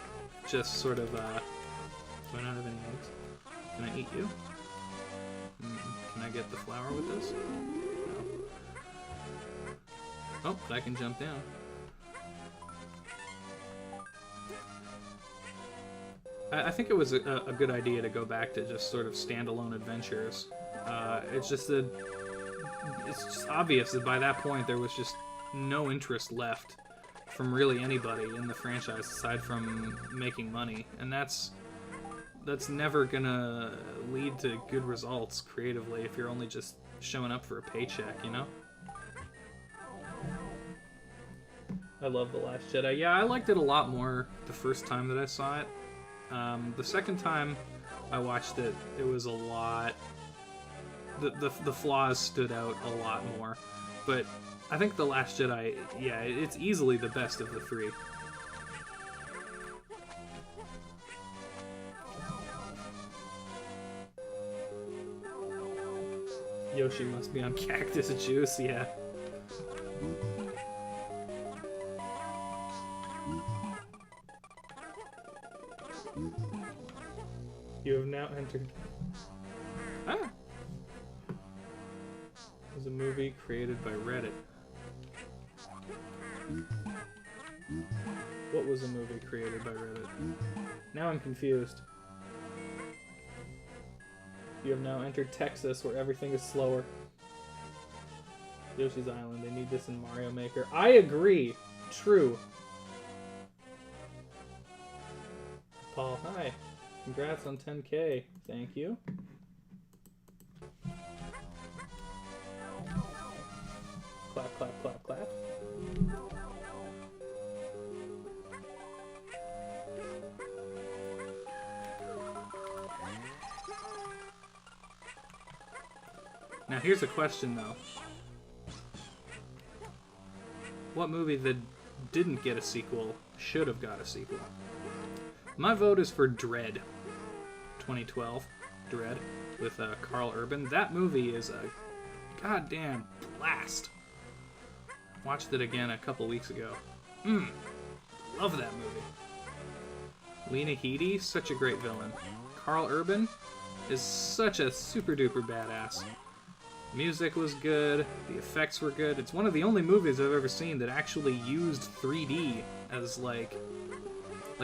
just sort of, do I not have any eggs? Can I eat you? Can I get the flower with this? No. Oh, I can jump down. I think it was a good idea to go back to just sort of standalone adventures. It's just obvious that by that point there was just no interest left from really anybody in the franchise aside from making money, and that's never gonna lead to good results creatively if you're only just showing up for a paycheck, you know? I love The Last Jedi. Yeah, I liked it a lot more the first time that I saw it. The second time I watched it, it was a lot... The flaws stood out a lot more. But I think The Last Jedi, yeah, it's easily the best of the three. Yoshi must be on cactus juice, yeah. You have now entered... Ah! It was a movie created by Reddit. What was a movie created by Reddit? Now I'm confused. You have now entered Texas, where everything is slower. Yoshi's Island. They need this in Mario Maker. I agree. True. Paul, hi. Congrats on 10K. Thank you. Clap, clap, clap, clap. Now here's a question though. What movie that didn't get a sequel should have got a sequel? My vote is for Dread. 2012. Dread with Carl Urban. That movie is a goddamn blast. Watched it again a couple weeks ago. Love that movie. Lena Headey, such a great villain. Carl Urban is such a super duper badass. Music was good, the effects were good. It's one of the only movies I've ever seen that actually used 3D as like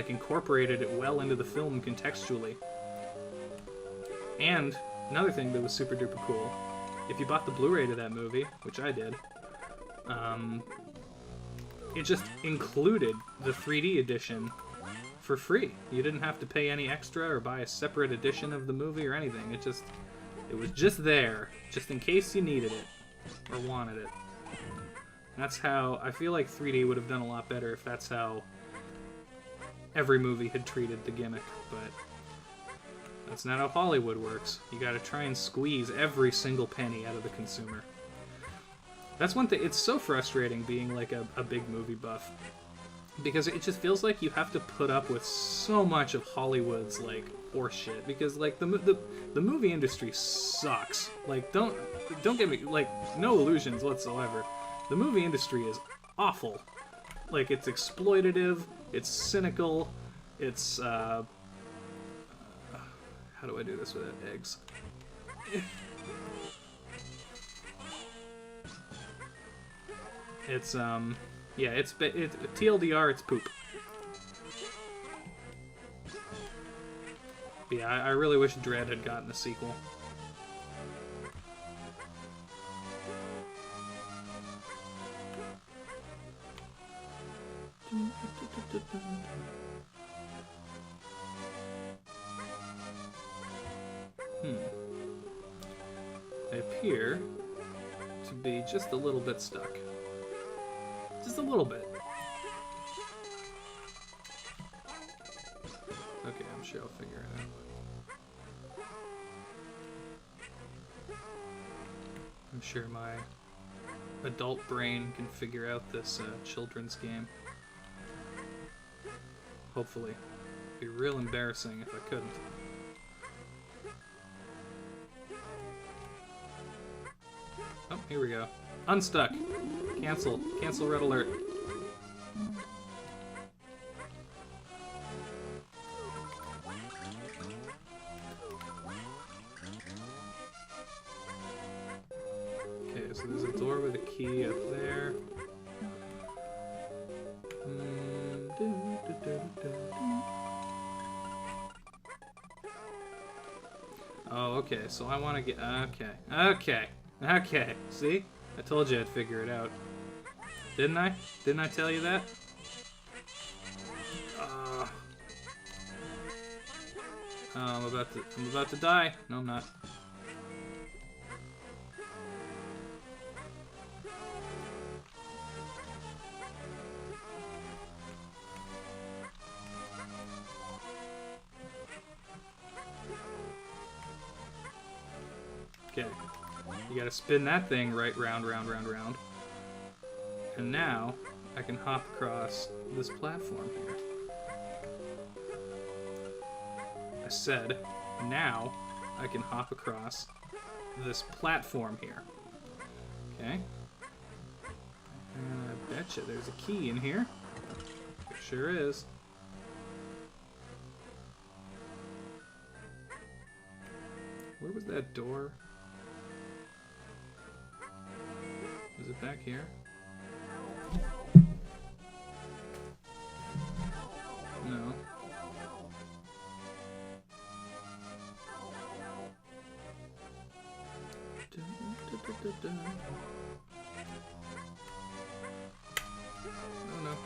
incorporated it well into the film contextually. And another thing that was super duper cool, if you bought the Blu-ray to that movie, which I did, it just included the 3D edition for free. You didn't have to pay any extra or buy a separate edition of the movie or anything. It was just there, just in case you needed it or wanted it. That's how I feel like 3D would have done a lot better if that's how every movie had treated the gimmick, but that's not how Hollywood works. You gotta try and squeeze every single penny out of the consumer. That's one thing. It's so frustrating being like a big movie buff, because it just feels like you have to put up with so much of Hollywood's like horseshit. Because like the movie industry sucks. Like don't get me, like, no illusions whatsoever. The movie industry is awful. Like, it's exploitative. It's cynical. It's how do I do this without eggs? It's yeah, it's TLDR, it's poop. But yeah, I really wish Dread had gotten a sequel. I appear to be just a little bit stuck. Just a little bit. Okay, I'm sure I'll figure it out. I'm sure my adult brain can figure out this children's game. Hopefully. It'd be real embarrassing if I couldn't. Oh, here we go. Unstuck. Cancel. Cancel red alert. Okay, so there's a door with a key up there. Oh, okay, so I want to get... Okay. See? I told you I'd figure it out. Didn't I? Didn't I tell you that? I'm about to die. No, I'm not. Okay. You gotta spin that thing right round, round, round, round. And now I can hop across this platform here. I said, now I can hop across this platform here. Okay. And I betcha there's a key in here. There sure is. Where was that door? Is it back here? No. Oh no.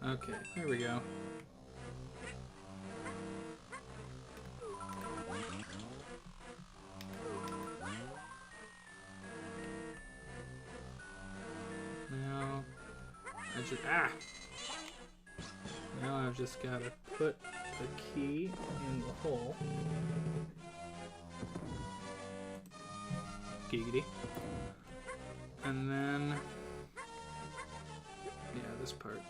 Okay, there we go. Now, Now I've just got to put the key in the hole. Giggity. And then, yeah, this part.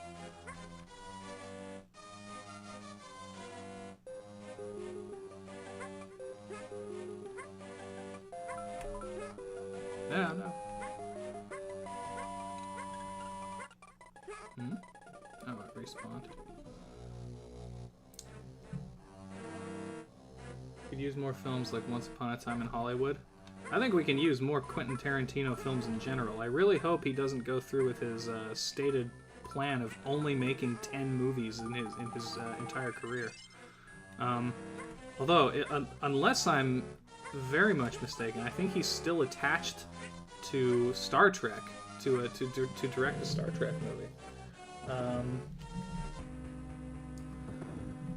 Yeah, no. Oh, it respawned. Could use more films like Once Upon a Time in Hollywood. I think we can use more Quentin Tarantino films in general. I really hope he doesn't go through with his stated plan of only making 10 movies in his entire career. Although, unless I'm very much mistaken, I think he's still attached to Star Trek to direct a Star Trek movie.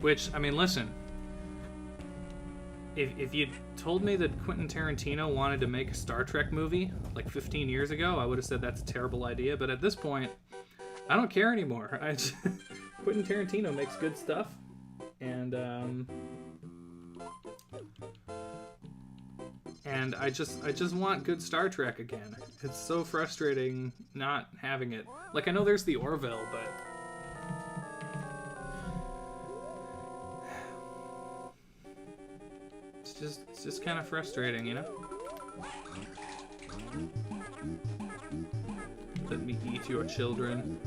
Which, I mean, listen. If you told me that Quentin Tarantino wanted to make a Star Trek movie like 15 years ago, I would have said that's a terrible idea. But at this point, I don't care anymore. Quentin Tarantino makes good stuff, and I just want good Star Trek again. It's so frustrating not having it. Like, I know there's the Orville, but it's just kind of frustrating, you know? Let me eat your children.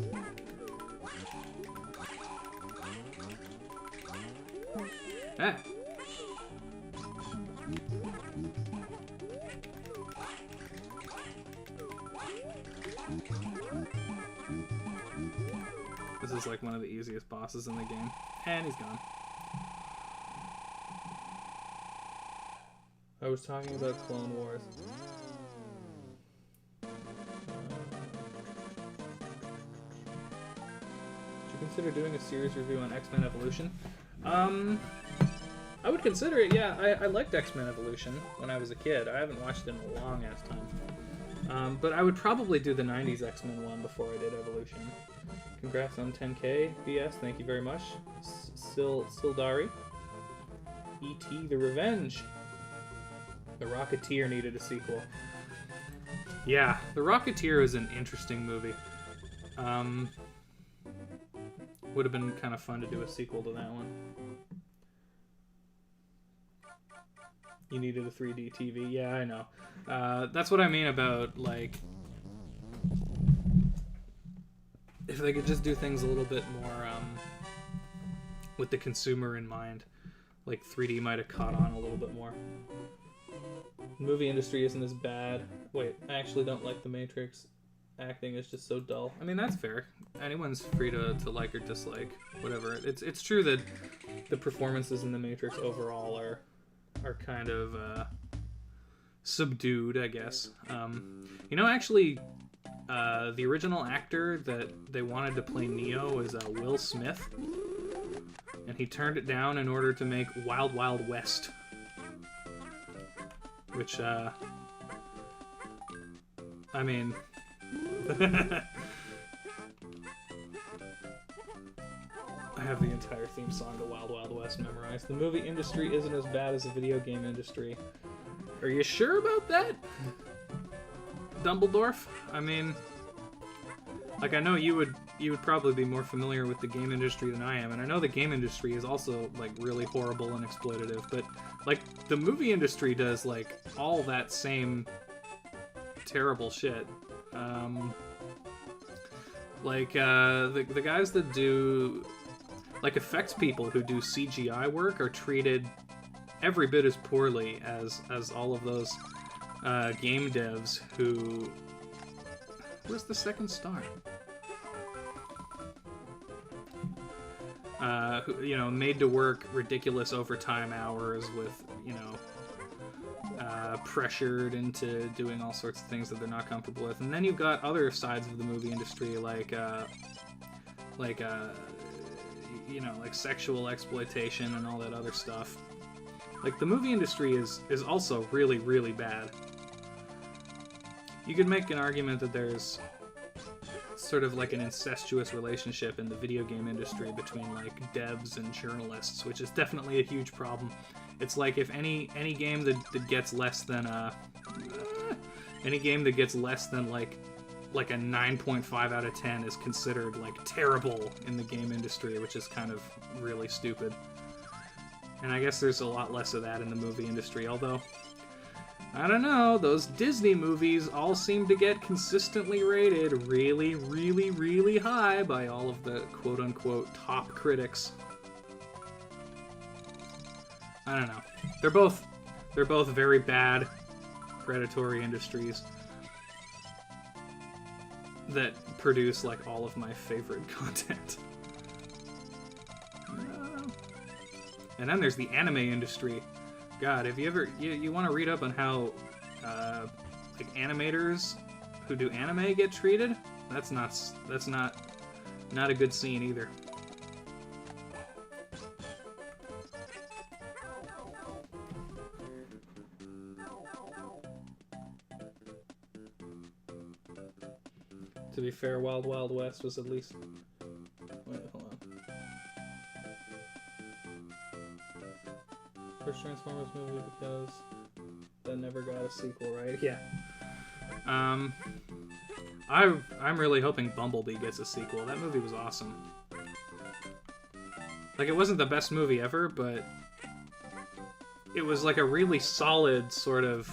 Ah! This is like one of the easiest bosses in the game. And he's gone. I was talking about Clone Wars. Would you consider doing a series review on X-Men Evolution? I would consider it, yeah. I liked X-Men Evolution when I was a kid. I haven't watched it in a long-ass time. But I would probably do the 90s X-Men one before I did Evolution. Congrats on 10K, BS. Thank you very much. Sildari. E.T. The Revenge. The Rocketeer needed a sequel. Yeah, The Rocketeer is an interesting movie. Would have been kind of fun to do a sequel to that one. You needed a 3D TV. Yeah, I know. That's what I mean about, like, if they could just do things a little bit more with the consumer in mind, like 3D might have caught on a little bit more. The movie industry isn't as bad. Wait, I actually don't like The Matrix. acting is just so dull. I mean, that's fair. Anyone's free to like or dislike whatever. It's true that the performances in The Matrix overall are kind of subdued, I guess. You know, actually, the original actor that they wanted to play Neo is Will Smith, and he turned it down in order to make Wild Wild West, which I mean. I have the entire theme song to Wild Wild West memorized. The movie industry isn't as bad as the video game industry. Are you sure about that, Dumbledore? I mean, like, I know you would probably be more familiar with the game industry than I am, and I know the game industry is also, like, really horrible and exploitative, but, like, the movie industry does, like, all that same terrible shit. The guys that do, like, effects people who do CGI work are treated every bit as poorly as all of those game devs who... Where's the second star? Who, you know, made to work ridiculous overtime hours with, you know, pressured into doing all sorts of things that they're not comfortable with. And then you've got other sides of the movie industry, like you know, like sexual exploitation and all that other stuff. Like, the movie industry is also really, really bad. You could make an argument that there's sort of like an incestuous relationship in the video game industry between, like, devs and journalists, which is definitely a huge problem. It's like if any game that gets less than any game that gets less than like a 9.5 out of 10 is considered, like, terrible in the game industry, which is kind of really stupid. And I guess there's a lot less of that in the movie industry, although, I don't know, those Disney movies all seem to get consistently rated really, really, really high by all of the quote-unquote top critics. I don't know. They're both very bad, predatory industries that produce, like, all of my favorite content. And then there's the anime industry. God, have you ever... You want to read up on how, like, animators who do anime get treated? That's not a good scene either. To be fair, Wild Wild West was at least... Wait, hold on. First Transformers movie because that never got a sequel, right? Yeah. I'm really hoping Bumblebee gets a sequel. That movie was awesome. Like, it wasn't the best movie ever, but it was like a really solid sort of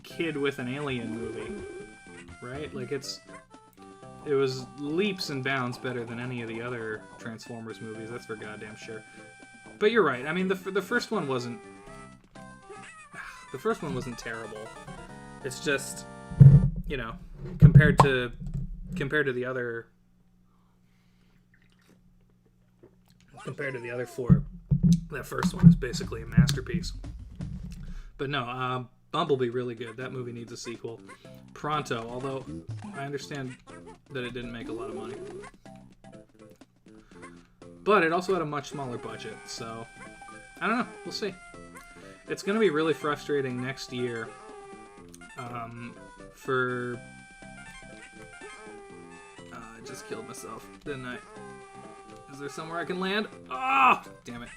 kid with an alien movie, right? Like, it was leaps and bounds better than any of the other Transformers movies, that's for goddamn sure. But you're right. I mean, the first one wasn't... The first one wasn't terrible. It's just, you know, compared to the other... Compared to the other four, that first one is basically a masterpiece. But no, Bumblebee, really good. That movie needs a sequel. Pronto, although I understand that it didn't make a lot of money. But it also had a much smaller budget, so I don't know. We'll see. It's going to be really frustrating next year for... I just killed myself, didn't I? Is there somewhere I can land? Ah! Oh, damn it.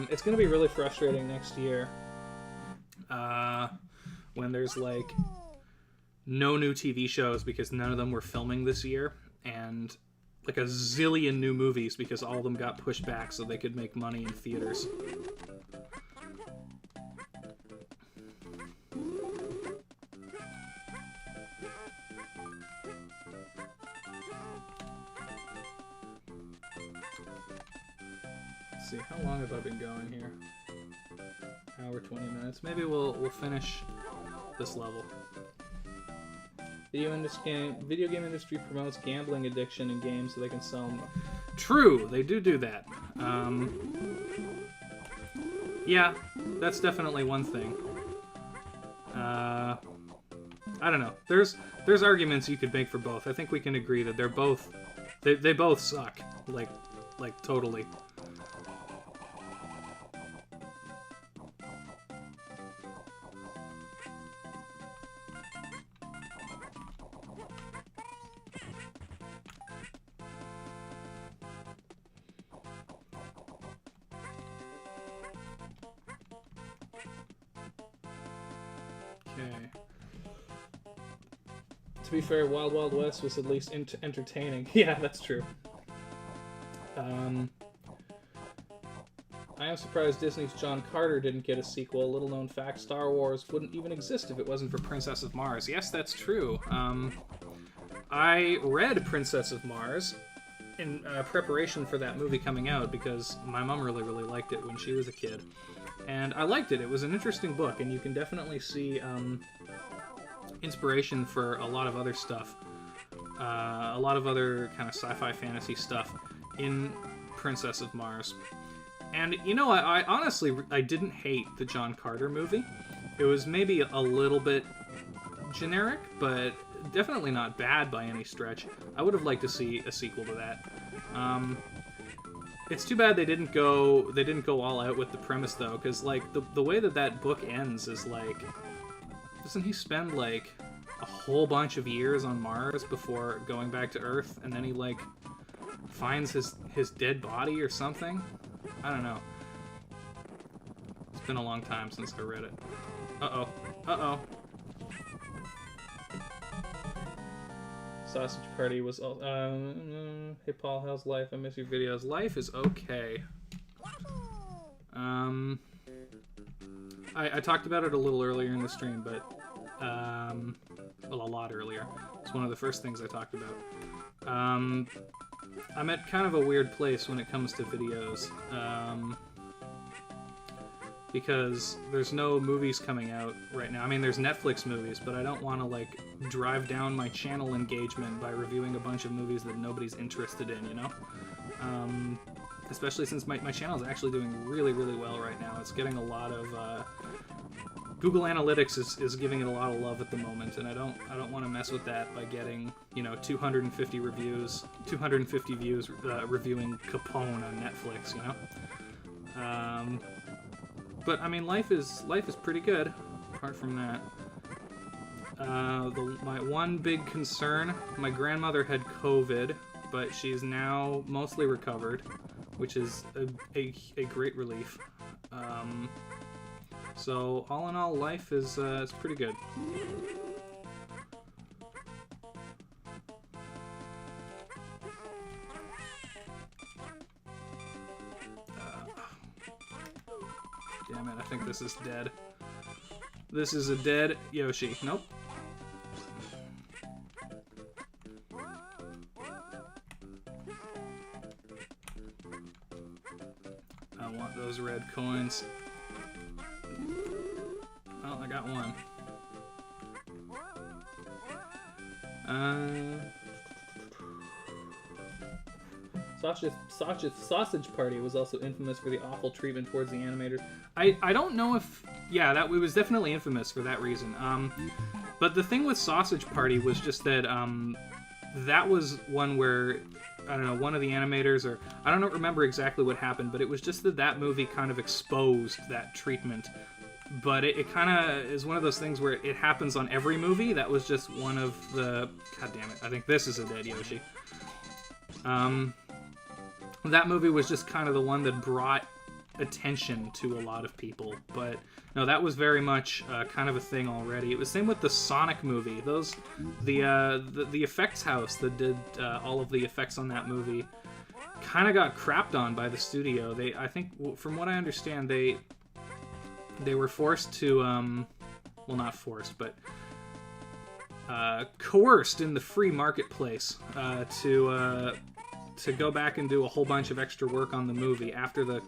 It's going to be really frustrating next year when there's, like, no new TV shows because none of them were filming this year, and... like a zillion new movies because all of them got pushed back so they could make money in theaters. Let's see, how long have I been going here? Hour 20 minutes. Maybe we'll finish this level. Video game industry promotes gambling addiction in games so they can sell more. True, they do that. Yeah, that's definitely one thing. I don't know. There's arguments you could make for both. I think we can agree that they're both they both suck. Like totally. To be fair, Wild Wild West was at least entertaining. Yeah, that's true. I am surprised Disney's John Carter didn't get a sequel. Little known fact, Star Wars wouldn't even exist if it wasn't for Princess of Mars. Yes, that's true. I read Princess of Mars in preparation for that movie coming out because my mom really liked it when she was a kid. And I liked it. It was an interesting book, and you can definitely see inspiration for a lot of other stuff. A lot of other kind of sci-fi fantasy stuff in Princess of Mars. And, you know, I honestly, I didn't hate the John Carter movie. It was maybe a little bit generic, but definitely not bad by any stretch. I would have liked to see a sequel to that. It's too bad they didn't go all out with the premise, though, because, like, the way that book ends is, like, doesn't he spend, like, a whole bunch of years on Mars before going back to Earth, and then he, like, finds his dead body or something? I don't know. It's been a long time since I read it. Uh-oh. Uh-oh. Sausage Party was all... hey, Paul, how's life? I miss your videos. Life is okay. I talked about it a little earlier in the stream, but... well, a lot earlier. It's one of the first things I talked about. I'm at kind of a weird place when it comes to videos, because there's no movies coming out right now. I mean, there's Netflix movies, but I don't want to, like, drive down my channel engagement by reviewing a bunch of movies that nobody's interested in, you know? Especially since my channel is actually doing really well right now. It's getting a lot of... Google Analytics is giving it a lot of love at the moment, and I don't want to mess with that by getting, you know, 250 views reviewing Capone on Netflix, you know. But I mean, life is pretty good. Apart from that, my one big concern: my grandmother had COVID, but she's now mostly recovered, which is a great relief. So, all in all, life is pretty good. Damn it, I think this is dead. This is a dead Yoshi. Nope. I want those red coins. Oh, I got one. Sausage Party was also infamous for the awful treatment towards the animators. I don't know if... Yeah, it was definitely infamous for that reason. But the thing with Sausage Party was just that that was one where, I don't know, one of the animators, or I don't remember exactly what happened, but it was just that movie kind of exposed that treatment. But it kind of is one of those things where it happens on every movie. That was just one of the... God damn it, I think this is a dead Yoshi. That movie was just kind of the one that brought attention to a lot of people. But no, that was very much kind of a thing already. It was same with the Sonic movie. The effects house that did all of the effects on that movie kind of got crapped on by the studio. I think, from what I understand, they were forced to, well, not forced, but coerced in the free marketplace to to go back and do a whole bunch of extra work on the movie after the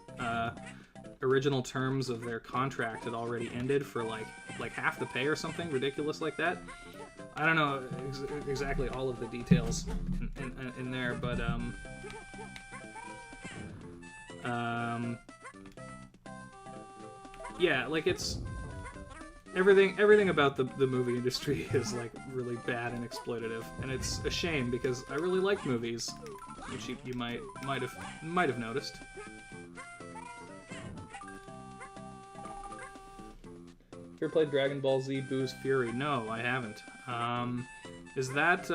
original terms of their contract had already ended for like half the pay or something ridiculous like that. I don't know exactly all of the details in there, but yeah, like it's everything about the movie industry is like really bad and exploitative, and it's a shame because I really like movies, which you might have noticed. Ever played Dragon Ball Z Boo's Fury? No, I haven't. Is that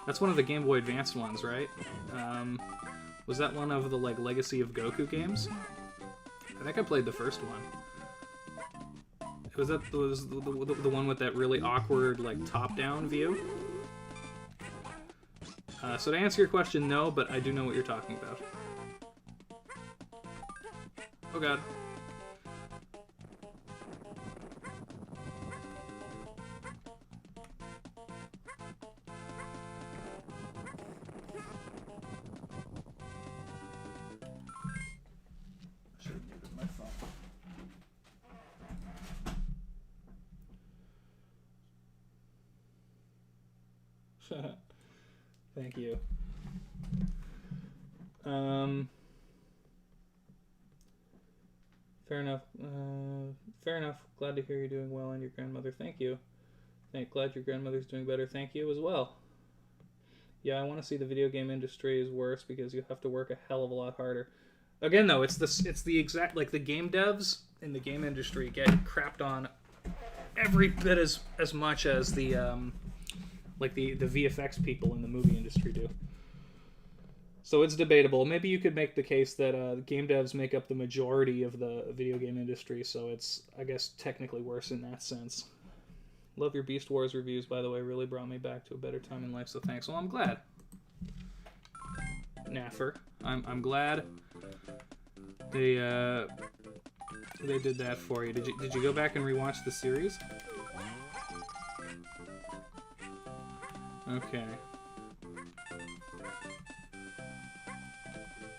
that's one of the Game Boy Advance ones, right? Was that one of the like Legacy of Goku games? I think I played the first one. Was that the one with that really awkward like top-down view? So to answer your question, no, but I do know what you're talking about. Oh god. Thank you. Fair enough. Fair enough. Glad to hear you're doing well and your grandmother. Thank you. Glad your grandmother's doing better. Thank you as well. Yeah, I want to see the video game industry is worse because you have to work a hell of a lot harder. Again, though, it's the exact like the game devs in the game industry get crapped on every bit as much as the like the VFX people in the movie industry do. So it's debatable. Maybe you could make the case that game devs make up the majority of the video game industry, so it's, I guess, technically worse in that sense. Love your Beast Wars reviews, by the way. Really brought me back to a better time in life, so thanks. Well, I'm glad. Naffer. I'm glad they did that for you. Did you go back and rewatch the series? Okay.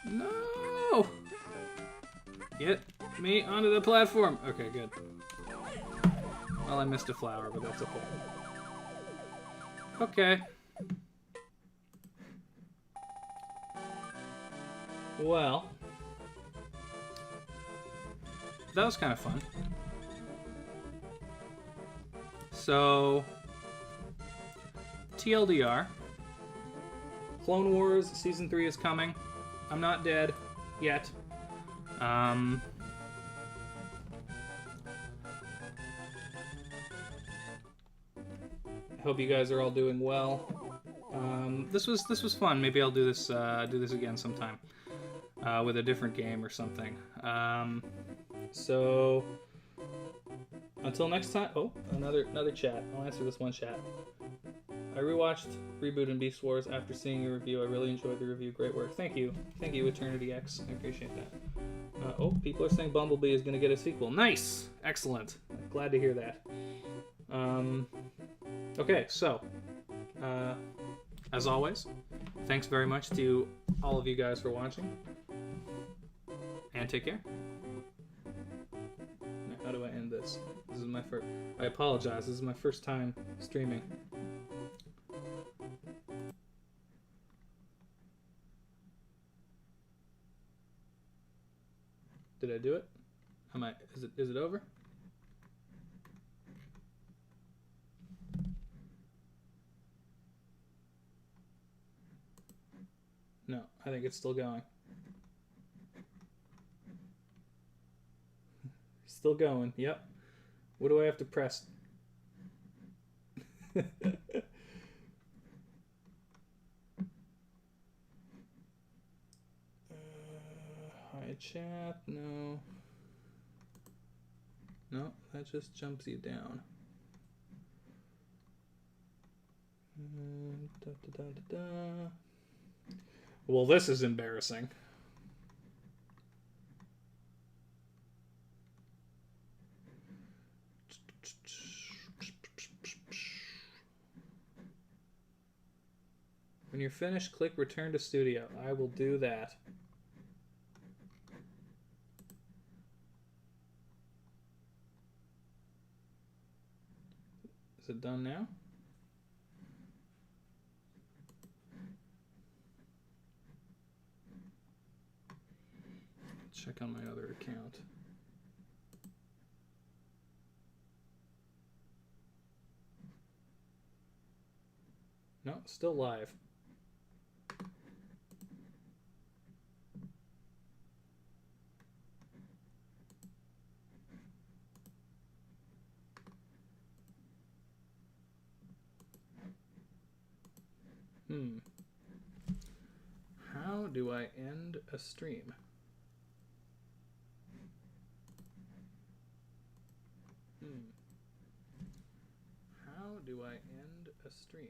No! Get me onto the platform. Okay, good. Well, I missed a flower, but that's okay. Okay. Well, that was kind of fun. So, TLDR, Clone Wars Season 3 is coming. I'm not dead yet. I hope you guys are all doing well. This was fun. Maybe I'll do this again sometime with a different game or something. So until next time. Oh, another chat. I'll answer this one chat. I rewatched Reboot and Beast Wars after seeing your review. I really enjoyed the review. Great work. Thank you, Eternity X. I appreciate that. Oh, people are saying Bumblebee is going to get a sequel. Nice, excellent. Glad to hear that. Okay, so as always, thanks very much to all of you guys for watching, and take care. Now, how do I end this? This is my first. I apologize. This is my first time streaming. Did I do it? Is it over? No, I think it's still going. Still going, yep. What do I have to press? Hi chat, no. No, that just jumps you down. Well, this is embarrassing. We When you're finished, click return to studio. I will do that. Is it done now? Check on my other account. No, still live. How do I end a stream? How do I end a stream?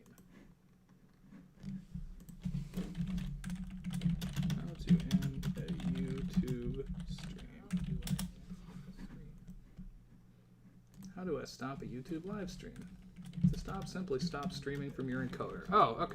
How to end a YouTube stream? How do I stop a YouTube live stream? To stop, simply stop streaming from your encoder. Oh, okay.